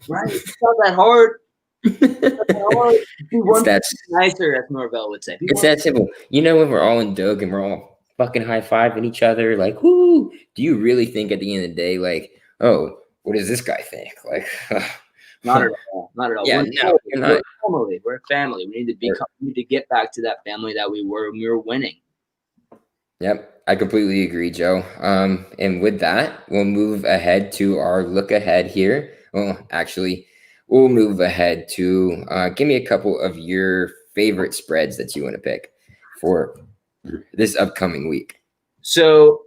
right? It's not that hard. That's nicer, as Norvell would say. It's that simple. When we're all in Doug and we're all fucking high-fiving each other, like, whoo, do you really think at the end of the day, like, oh, what does this guy think? Like, not at all. Not at all. Yeah, We're a family. We need to get back to that family that we were when we were winning. Yep, I completely agree, Joe. And with that, we'll move ahead to our look ahead here. Well, actually, we'll move ahead to give me a couple of your favorite spreads that you want to pick for this upcoming week. So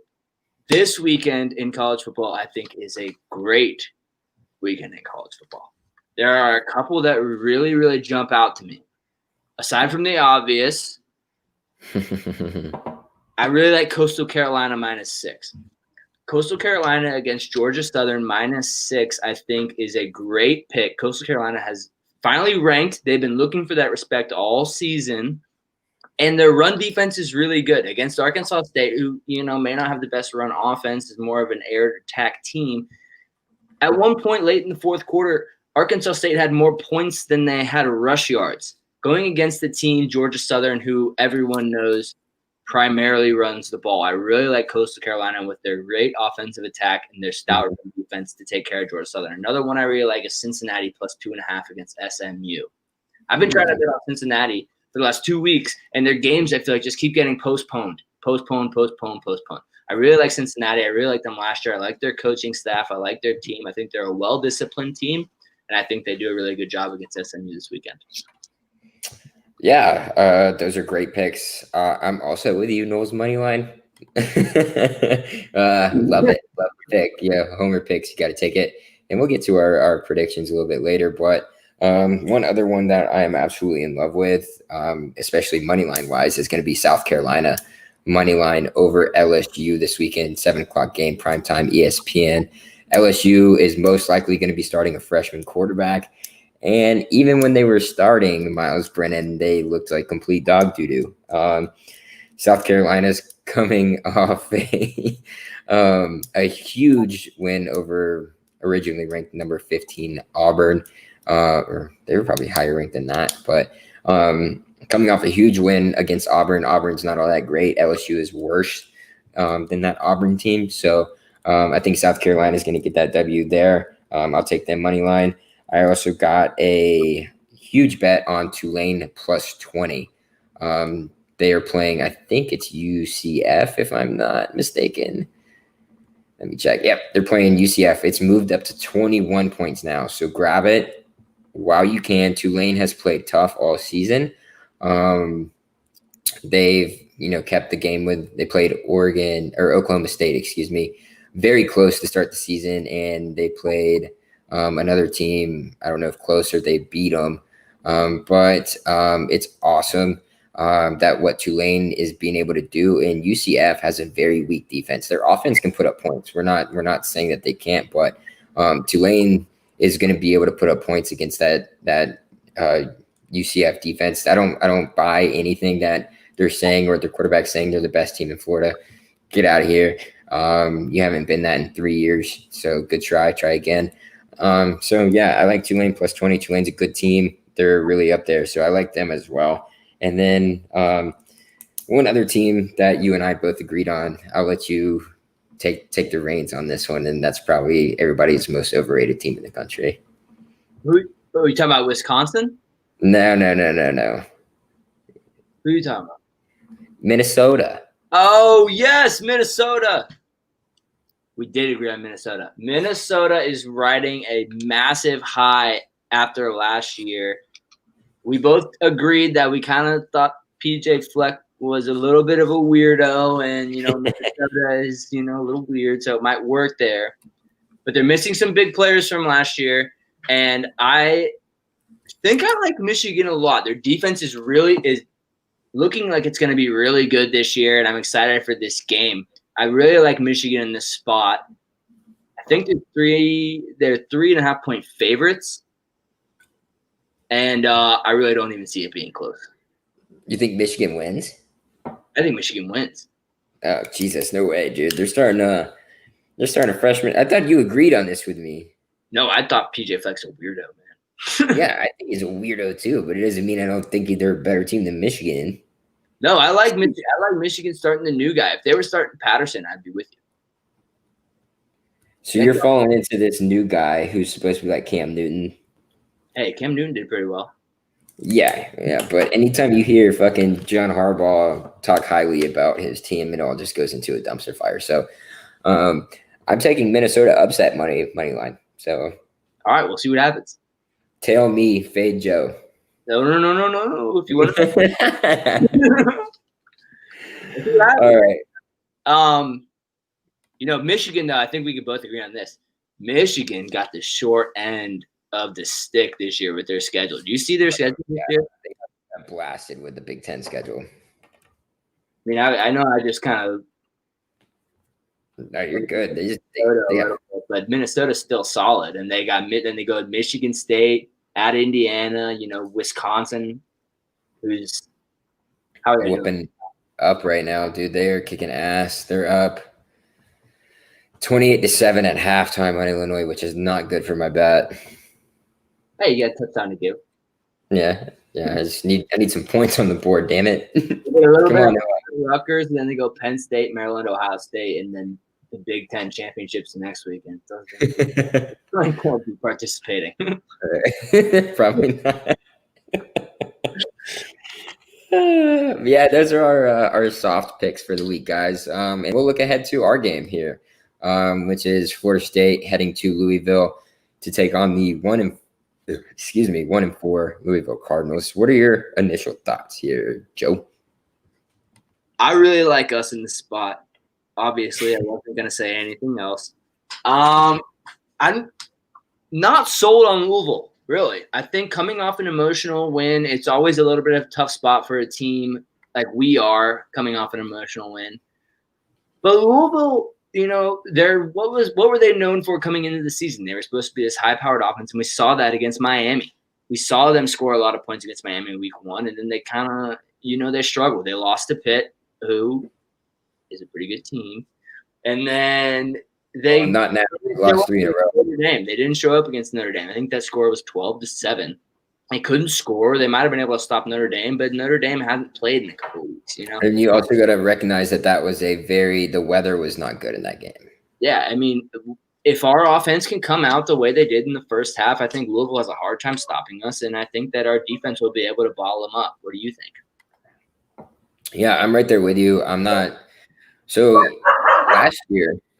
this weekend in college football, I think, is a great weekend in college football. There are a couple that really, really jump out to me. Aside from the obvious, I really like Coastal Carolina -6. Coastal Carolina against Georgia Southern -6, I think, is a great pick. Coastal Carolina has finally ranked. They've been looking for that respect all season. And their run defense is really good against Arkansas State, who, may not have the best run offense, is more of an air attack team. At one point late in the fourth quarter, Arkansas State had more points than they had rush yards. Going against the team, Georgia Southern, who everyone knows primarily runs the ball. I really like Coastal Carolina with their great offensive attack and their stout defense to take care of Georgia Southern. Another one I really like is Cincinnati +2.5 against SMU. I've been trying to bet on Cincinnati for the last 2 weeks, and their games, I feel like, just keep getting postponed. I really like Cincinnati. I really liked them last year. I like their coaching staff. I like their team. I think they're a well-disciplined team, and I think they do a really good job against SMU this weekend. Yeah, those are great picks. I'm also with you, Noel's money line. Love it. Love the pick. Yeah, homer picks. You got to take it. And we'll get to our predictions a little bit later. But one other one that I am absolutely in love with, especially money line wise, is going to be South Carolina money line over LSU this weekend, 7:00 game, primetime ESPN. LSU is most likely going to be starting a freshman quarterback. And even when they were starting Miles Brennan, they looked like complete dog doo-doo. South Carolina's coming off a huge win over originally ranked number 15 Auburn. or they were probably higher ranked than that. But coming off a huge win against Auburn, Auburn's not all that great. LSU is worse than that Auburn team. So I think South Carolina is going to get that W there. I'll take them money line. I also got a huge bet on Tulane plus 20. They are playing, I think it's UCF, if I'm not mistaken. Let me check. Yep, they're playing UCF. It's moved up to 21 points now. So grab it while you can. Tulane has played tough all season. They've, kept the game they played Oklahoma State, excuse me, very close to start the season. And they played another team, I don't know if closer, they beat them. But it's awesome that what Tulane is being able to do. And UCF has a very weak defense. Their offense can put up points. We're not saying that they can't, but Tulane is going to be able to put up points against that UCF defense. I don't buy anything that they're saying or their quarterback saying they're the best team in Florida. Get out of here. You haven't been that in 3 years. So good try. Try again. So yeah, I like Tulane plus 20. Tulane's a good team. They're really up there. So I like them as well. And then one other team that you and I both agreed on, I'll let you take the reins on this one. And that's probably everybody's most overrated team in the country. Who are you talking about? Wisconsin? No. Who are you talking about? Minnesota. Oh, yes, Minnesota. We did agree on Minnesota. Minnesota is riding a massive high after last year. We both agreed that we kind of thought PJ Fleck was a little bit of a weirdo, and Minnesota is a little weird, so it might work there. But they're missing some big players from last year, and I think I like Michigan a lot. Their defense is looking like it's going to be really good this year, and I'm excited for this game. I really like Michigan in this spot. I think they're 3.5 point favorites. And I really don't even see it being close. You think Michigan wins? I think Michigan wins. Oh, Jesus, no way, dude. They're starting a freshman. I thought you agreed on this with me. No, I thought PJ Fleck's a weirdo, man. Yeah, I think he's a weirdo too, but it doesn't mean I don't think they're a better team than Michigan. No, I like Michigan starting the new guy. If they were starting Patterson, I'd be with you. So you're falling into this new guy who's supposed to be like Cam Newton. Hey, Cam Newton did pretty well. Yeah. But anytime you hear fucking John Harbaugh talk highly about his team, it all just goes into a dumpster fire. So I'm taking Minnesota upset money line. So all right, we'll see what happens. Tail me, fade Joe. No. If you want to. All right. Michigan, though, I think we could both agree on this. Michigan got the short end of the stick this year with their schedule. Do you see their schedule this year? They got blasted with the Big Ten schedule. I mean, I know I just kind of. No, you're good. But Minnesota's still solid, and then they go to Michigan State, at Indiana, Wisconsin, who's how are they whooping up right now, dude. They are kicking ass. They're up 28-7 at halftime on Illinois, which is not good for my bet. Hey, you got a touchdown to give. Yeah. I need some points on the board. Damn it! Come on, Rutgers, and then they go Penn State, Maryland, Ohio State, and then the Big Ten championships next weekend. So I won't be participating. Probably not. Yeah, those are our soft picks for the week, guys. And we'll look ahead to our game here, which is Florida State heading to Louisville to take on the 1-4 Louisville Cardinals. What are your initial thoughts here, Joe? I really like us in this spot. Obviously, I wasn't going to say anything else. I'm not sold on Louisville, really. I think coming off an emotional win, it's always a little bit of a tough spot for a team like we are coming off an emotional win. But Louisville, what were they known for coming into the season? They were supposed to be this high-powered offense, and we saw that against Miami. We saw them score a lot of points against Miami in week 1, and then they kind of, they struggled. They lost to Pitt, who is a pretty good team. And then they not now. They lost 3 in a row. Dame. They didn't show up against Notre Dame. I think that score was 12-7. They couldn't score. They might have been able to stop Notre Dame, but Notre Dame hadn't played in a couple of weeks, And you also got to recognize that was the weather was not good in that game. Yeah, I mean, if our offense can come out the way they did in the first half, I think Louisville has a hard time stopping us, and I think that our defense will be able to ball them up. What do you think? Yeah, I'm right there with you. I'm not – so last year –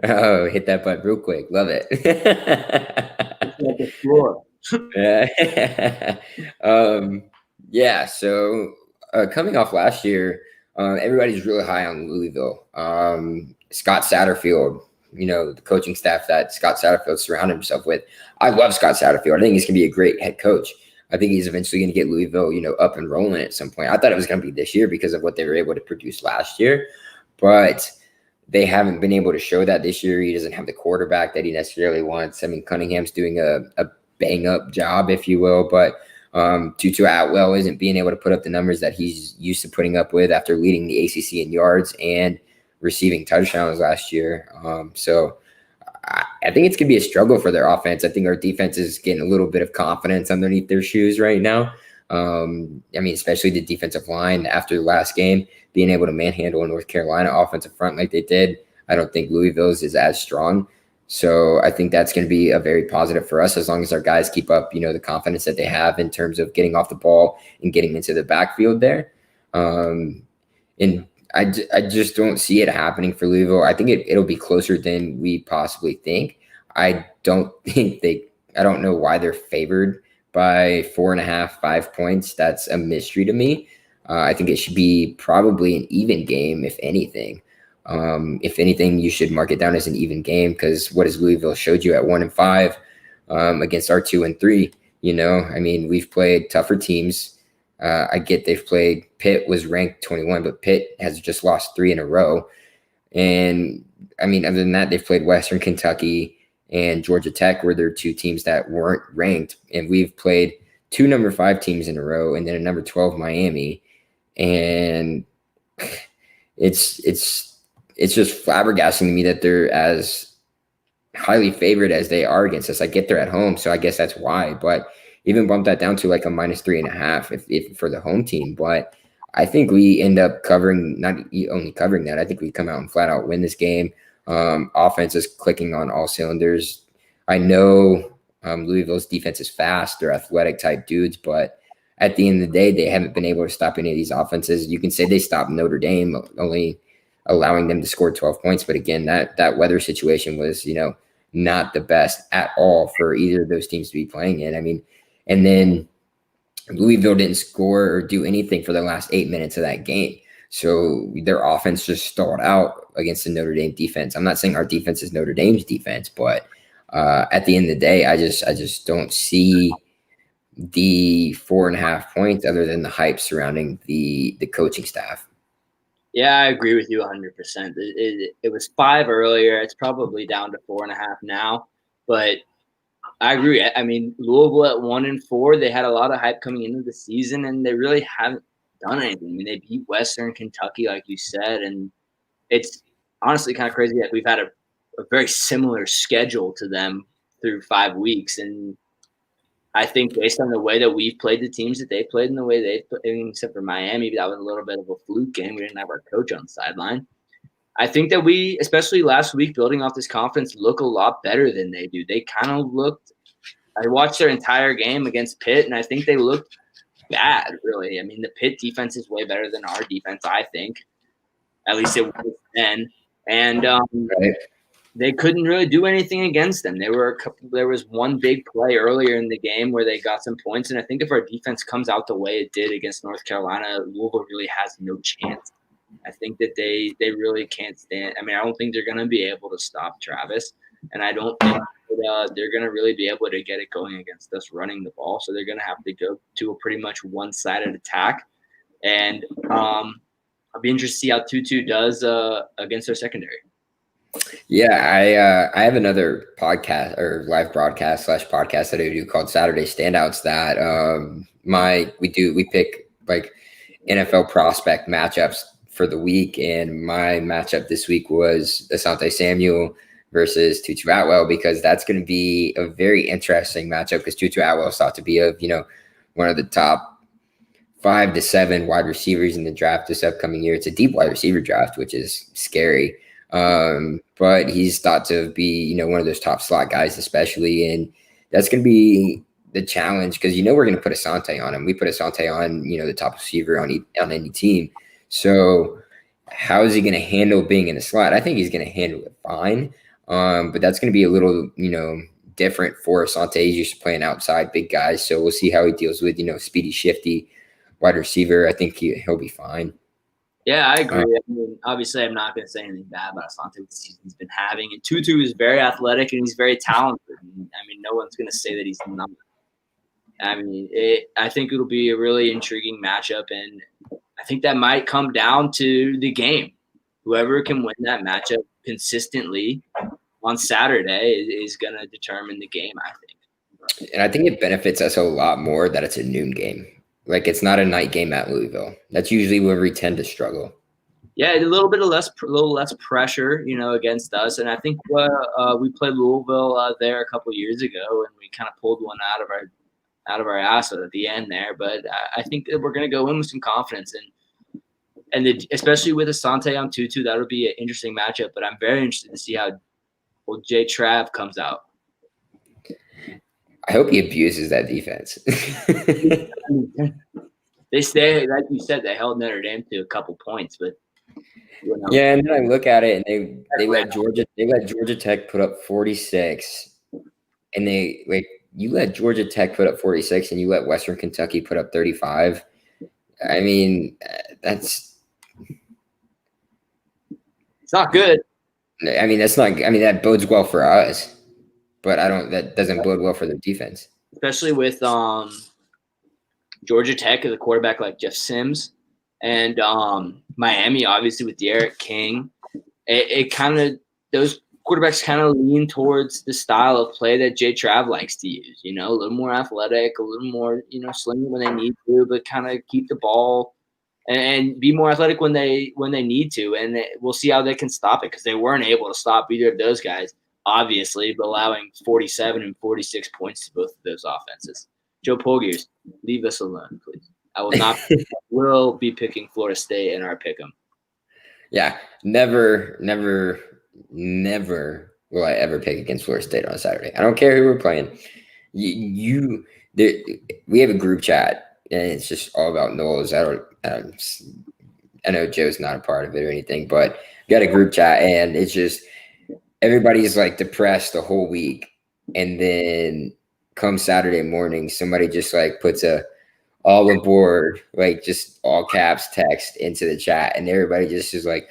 oh, hit that button real quick. Love it. It's like the floor. Yeah, so coming off last year, everybody's really high on Louisville. Scott Satterfield, the coaching staff that Scott Satterfield surrounded himself with. I love Scott Satterfield. I think he's going to be a great head coach. I think he's eventually going to get Louisville, up and rolling at some point. I thought it was going to be this year because of what they were able to produce last year, but they haven't been able to show that this year. He doesn't have the quarterback that he necessarily wants. I mean, Cunningham's doing a bang-up job, if you will, but Tutu Atwell isn't being able to put up the numbers that he's used to putting up with after leading the ACC in yards and receiving touchdowns last year. So I think it's going to be a struggle for their offense. I think our defense is getting a little bit of confidence underneath their shoes right now. I mean, especially the defensive line after the last game, being able to manhandle a North Carolina offensive front like they did. I don't think Louisville's is as strong. So I think that's going to be a very positive for us as long as our guys keep up, the confidence that they have in terms of getting off the ball and getting into the backfield there. And I just don't see it happening for Louisville. I think it'll be closer than we possibly think. I don't know why they're favored by 4.5, 5 points. That's a mystery to me. I think it should be probably an even game, if anything. If anything, you should mark it down as an even game because what has Louisville showed you at 1-5 against our 2-3? I mean, we've played tougher teams. I get they've played Pitt was ranked 21, but Pitt has just lost 3 in a row. And I mean, other than that, they've played Western Kentucky and Georgia Tech, where they're 2 teams that weren't ranked. And we've played 2 number 5 teams in a row and then a number 12 Miami. And it's just flabbergasting to me that they're as highly favored as they are against us. I get they're at home, so I guess that's why. But even bump that down to like a -3.5 if for the home team. But I think we end up covering, not only covering that, I think we come out and flat out win this game. Offense is clicking on all cylinders. I know Louisville's defense is fast. They're athletic type dudes, but at the end of the day, they haven't been able to stop any of these offenses. You can say they stopped Notre Dame, only allowing them to score 12 points. But again, that weather situation was, not the best at all for either of those teams to be playing in. I mean, and then Louisville didn't score or do anything for the last 8 minutes of that game. So their offense just stalled out against the Notre Dame defense. I'm not saying our defense is Notre Dame's defense, but at the end of the day, I just don't see the 4.5 points other than the hype surrounding the coaching staff. Yeah, I agree with you 100%. It was 5 earlier. It's probably down to 4.5 now. But I agree. I mean, Louisville at 1-4, they had a lot of hype coming into the season, and they really haven't done anything. I mean, they beat Western Kentucky, like you said, and it's honestly kind of crazy that we've had a very similar schedule to them through 5 weeks. And I think based on the way that we've played the teams that they played and the way they've played, except for Miami, that was a little bit of a fluke game. We didn't have our coach on the sideline. I think that we, especially last week, building off this confidence, look a lot better than they do. They kind of looked – I watched their entire game against Pitt, and I think they looked bad, really. I mean, the Pitt defense is way better than our defense, I think. At least it was then. And Right. they couldn't really do anything against them. There was one big play earlier in the game where they got some points, and I think if our defense comes out the way it did against North Carolina, Louisville really has no chance. I think that they really can't stand. I mean, I don't think they're going to be able to stop Travis, and I don't think that, they're going to really be able to get it going against us running the ball. So they're going to have to go to a pretty much one-sided attack, and I'll be interested to see how Tutu does against our secondary. Yeah, I have another podcast or live broadcast / podcast that I do called Saturday Standouts that we pick like NFL prospect matchups for the week, and my matchup this week was Asante Samuel versus Tutu Atwell, because that's going to be a very interesting matchup, because Tutu Atwell is thought to be one of the top 5 to 7 wide receivers in the draft this upcoming year. It's a deep wide receiver draft, which is scary. But he's thought to be, one of those top slot guys, especially. And that's going to be the challenge, because, we're going to put Asante on him. We put Asante on, the top receiver on any team. So how is he going to handle being in the slot? I think he's going to handle it fine. But that's going to be a little, different for Asante. He's used to playing outside big guys. So we'll see how he deals with, speedy, shifty wide receiver. I think he'll be fine. Yeah, I agree. I mean, obviously, I'm not going to say anything bad about Asante with the season he's been having. And Tutu is very athletic and he's very talented. I mean, no one's going to say that he's not. I mean, I think it'll be a really intriguing matchup, and I think that might come down to the game. Whoever can win that matchup consistently on Saturday is going to determine the game, I think. And I think it benefits us a lot more that it's a noon game. Like, it's not a night game at Louisville. That's usually where we tend to struggle. Yeah, a little less pressure, against us. And I think we played Louisville there a couple of years ago, and we kind of pulled one out of our ass at the end there. But I think that we're going to go in with some confidence, and especially with Asante on Tutu, that'll be an interesting matchup. But I'm very interested to see how old Jay Trav comes out. I hope he abuses that defense. They stay, like you said, they held Notre Dame to a couple points, but yeah. And then I look at it, and they let Georgia Tech put up 46, and you let Georgia Tech put up 46, and you let Western Kentucky put up 35. I mean, it's not good. I mean, that bodes well for us, but that doesn't bode well for their defense. Especially with Georgia Tech as a quarterback like Jeff Sims, and Miami, obviously, with Derek King. It kind of, those quarterbacks kind of lean towards the style of play that Jay Trav likes to use, a little more athletic, a little more, sling when they need to, but kind of keep the ball and be more athletic when they need to. And we'll see how they can stop it, because they weren't able to stop either of those guys, obviously, but allowing 47 and 46 points to both of those offenses. Joe Polgers, leave us alone, please. I will not. Will be picking Florida State in our pick'em. Yeah, never will I ever pick against Florida State on a Saturday. I don't care who we're playing. We have a group chat, and it's just all about Knowles. I know Joe's not a part of it or anything, but we got a group chat, and it's just everybody's like depressed the whole week, and then come Saturday morning, somebody just like puts a all aboard, like just all caps text into the chat, and everybody just is like,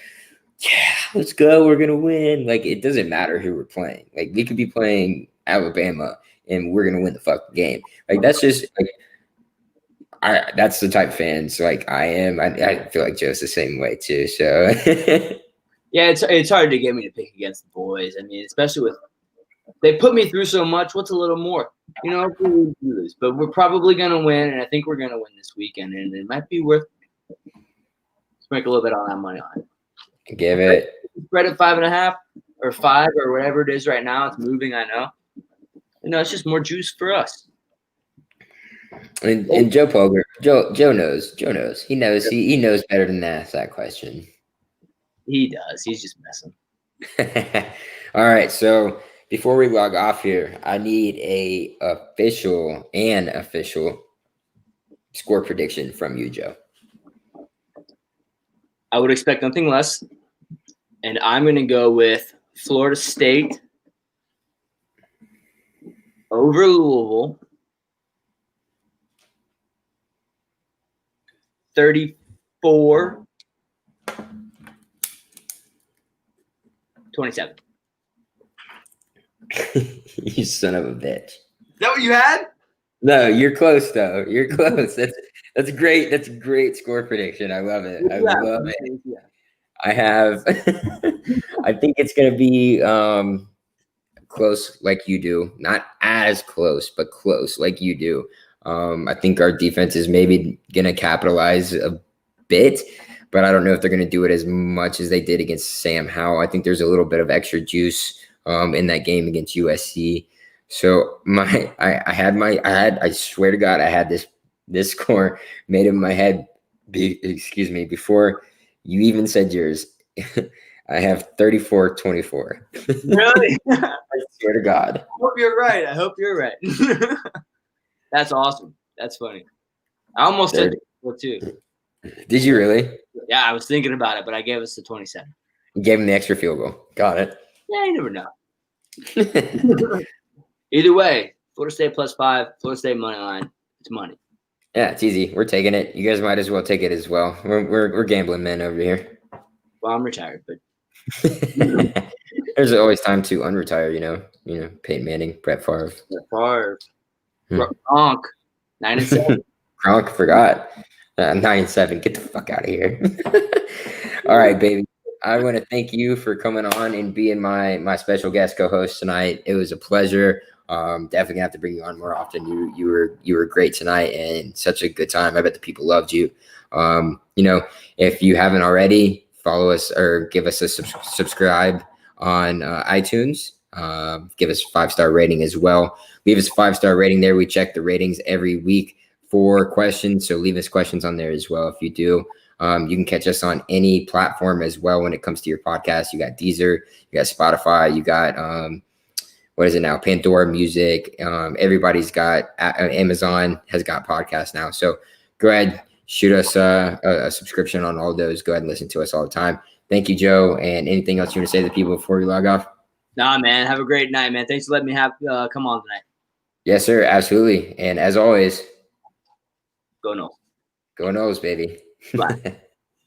yeah, let's go, we're gonna win. Like, it doesn't matter who we're playing. Like, we could be playing Alabama and we're gonna win the fucking game. Like, that's just like that's the type of fans like I am. I feel like Joe's the same way too. So yeah, it's hard to get me to pick against the boys. I mean, especially with they put me through so much. What's a little more? We do this, but we're probably gonna win, and I think we're gonna win this weekend, and it might be worth sprinkle a little bit on that money line. Give it. Spread at 5.5 or 5 or whatever it is right now. It's moving, I know. It's just more juice for us. And Joe Poger, Joe knows. He knows. He knows better than to ask that question. He does. He's just messing. All right. So before we log off here, I need an official score prediction from you, Joe. I would expect nothing less, and I'm going to go with Florida State over Louisville, 34-27. You son of a bitch. Is that what you had? No, you're close though. You're close. That's great. That's a great score prediction. I love it. I love it. Yeah. I have. I think it's gonna be close like you do. Not as close, but close like you do. I think our defense is maybe gonna capitalize a bit, but I don't know if they're gonna do it as much as they did against Sam Howell. I think there's a little bit of extra juice in that game against USC. So I swear to God, I had this score made in my head. Before you even said yours. I have 34-24. Really? I swear to God. I hope you're right. I hope you're right. That's awesome. That's funny. I almost said 4 too. Did you really? Yeah, I was thinking about it, but I gave us the 27. You gave him the extra field goal. Got it. Yeah, you never know. Either way, Florida State +5, Florida State money line. It's money. Yeah, it's easy. We're taking it. You guys might as well take it as well. We're gambling men over here. Well, I'm retired, but there's always time to unretire. You know, Peyton Manning, Brett Favre. Gronk, 9-7. Gronk forgot. 9-7. Get the fuck out of here. All right, baby. I want to thank you for coming on and being my special guest co-host tonight. It was a pleasure. Definitely gonna have to bring you on more often. You were great tonight and such a good time. I bet the people loved you. If you haven't already, follow us or give us a subscribe on iTunes. Give us a 5-star rating as well. Leave us a 5-star rating there. We check the ratings every week for questions, so leave us questions on there as well if you do. You can catch us on any platform as well when it comes to your podcast. You got Deezer, you got Spotify, you got what is it now? Pandora Music. Everybody's got Amazon has got podcasts now. So go ahead, shoot us a subscription on all those. Go ahead and listen to us all the time. Thank you, Joe. And anything else you want to say to the people before we log off? Nah, man. Have a great night, man. Thanks for letting me come on tonight. Yes, sir. Absolutely. And as always, go Noles. Go Noles, baby. Bye.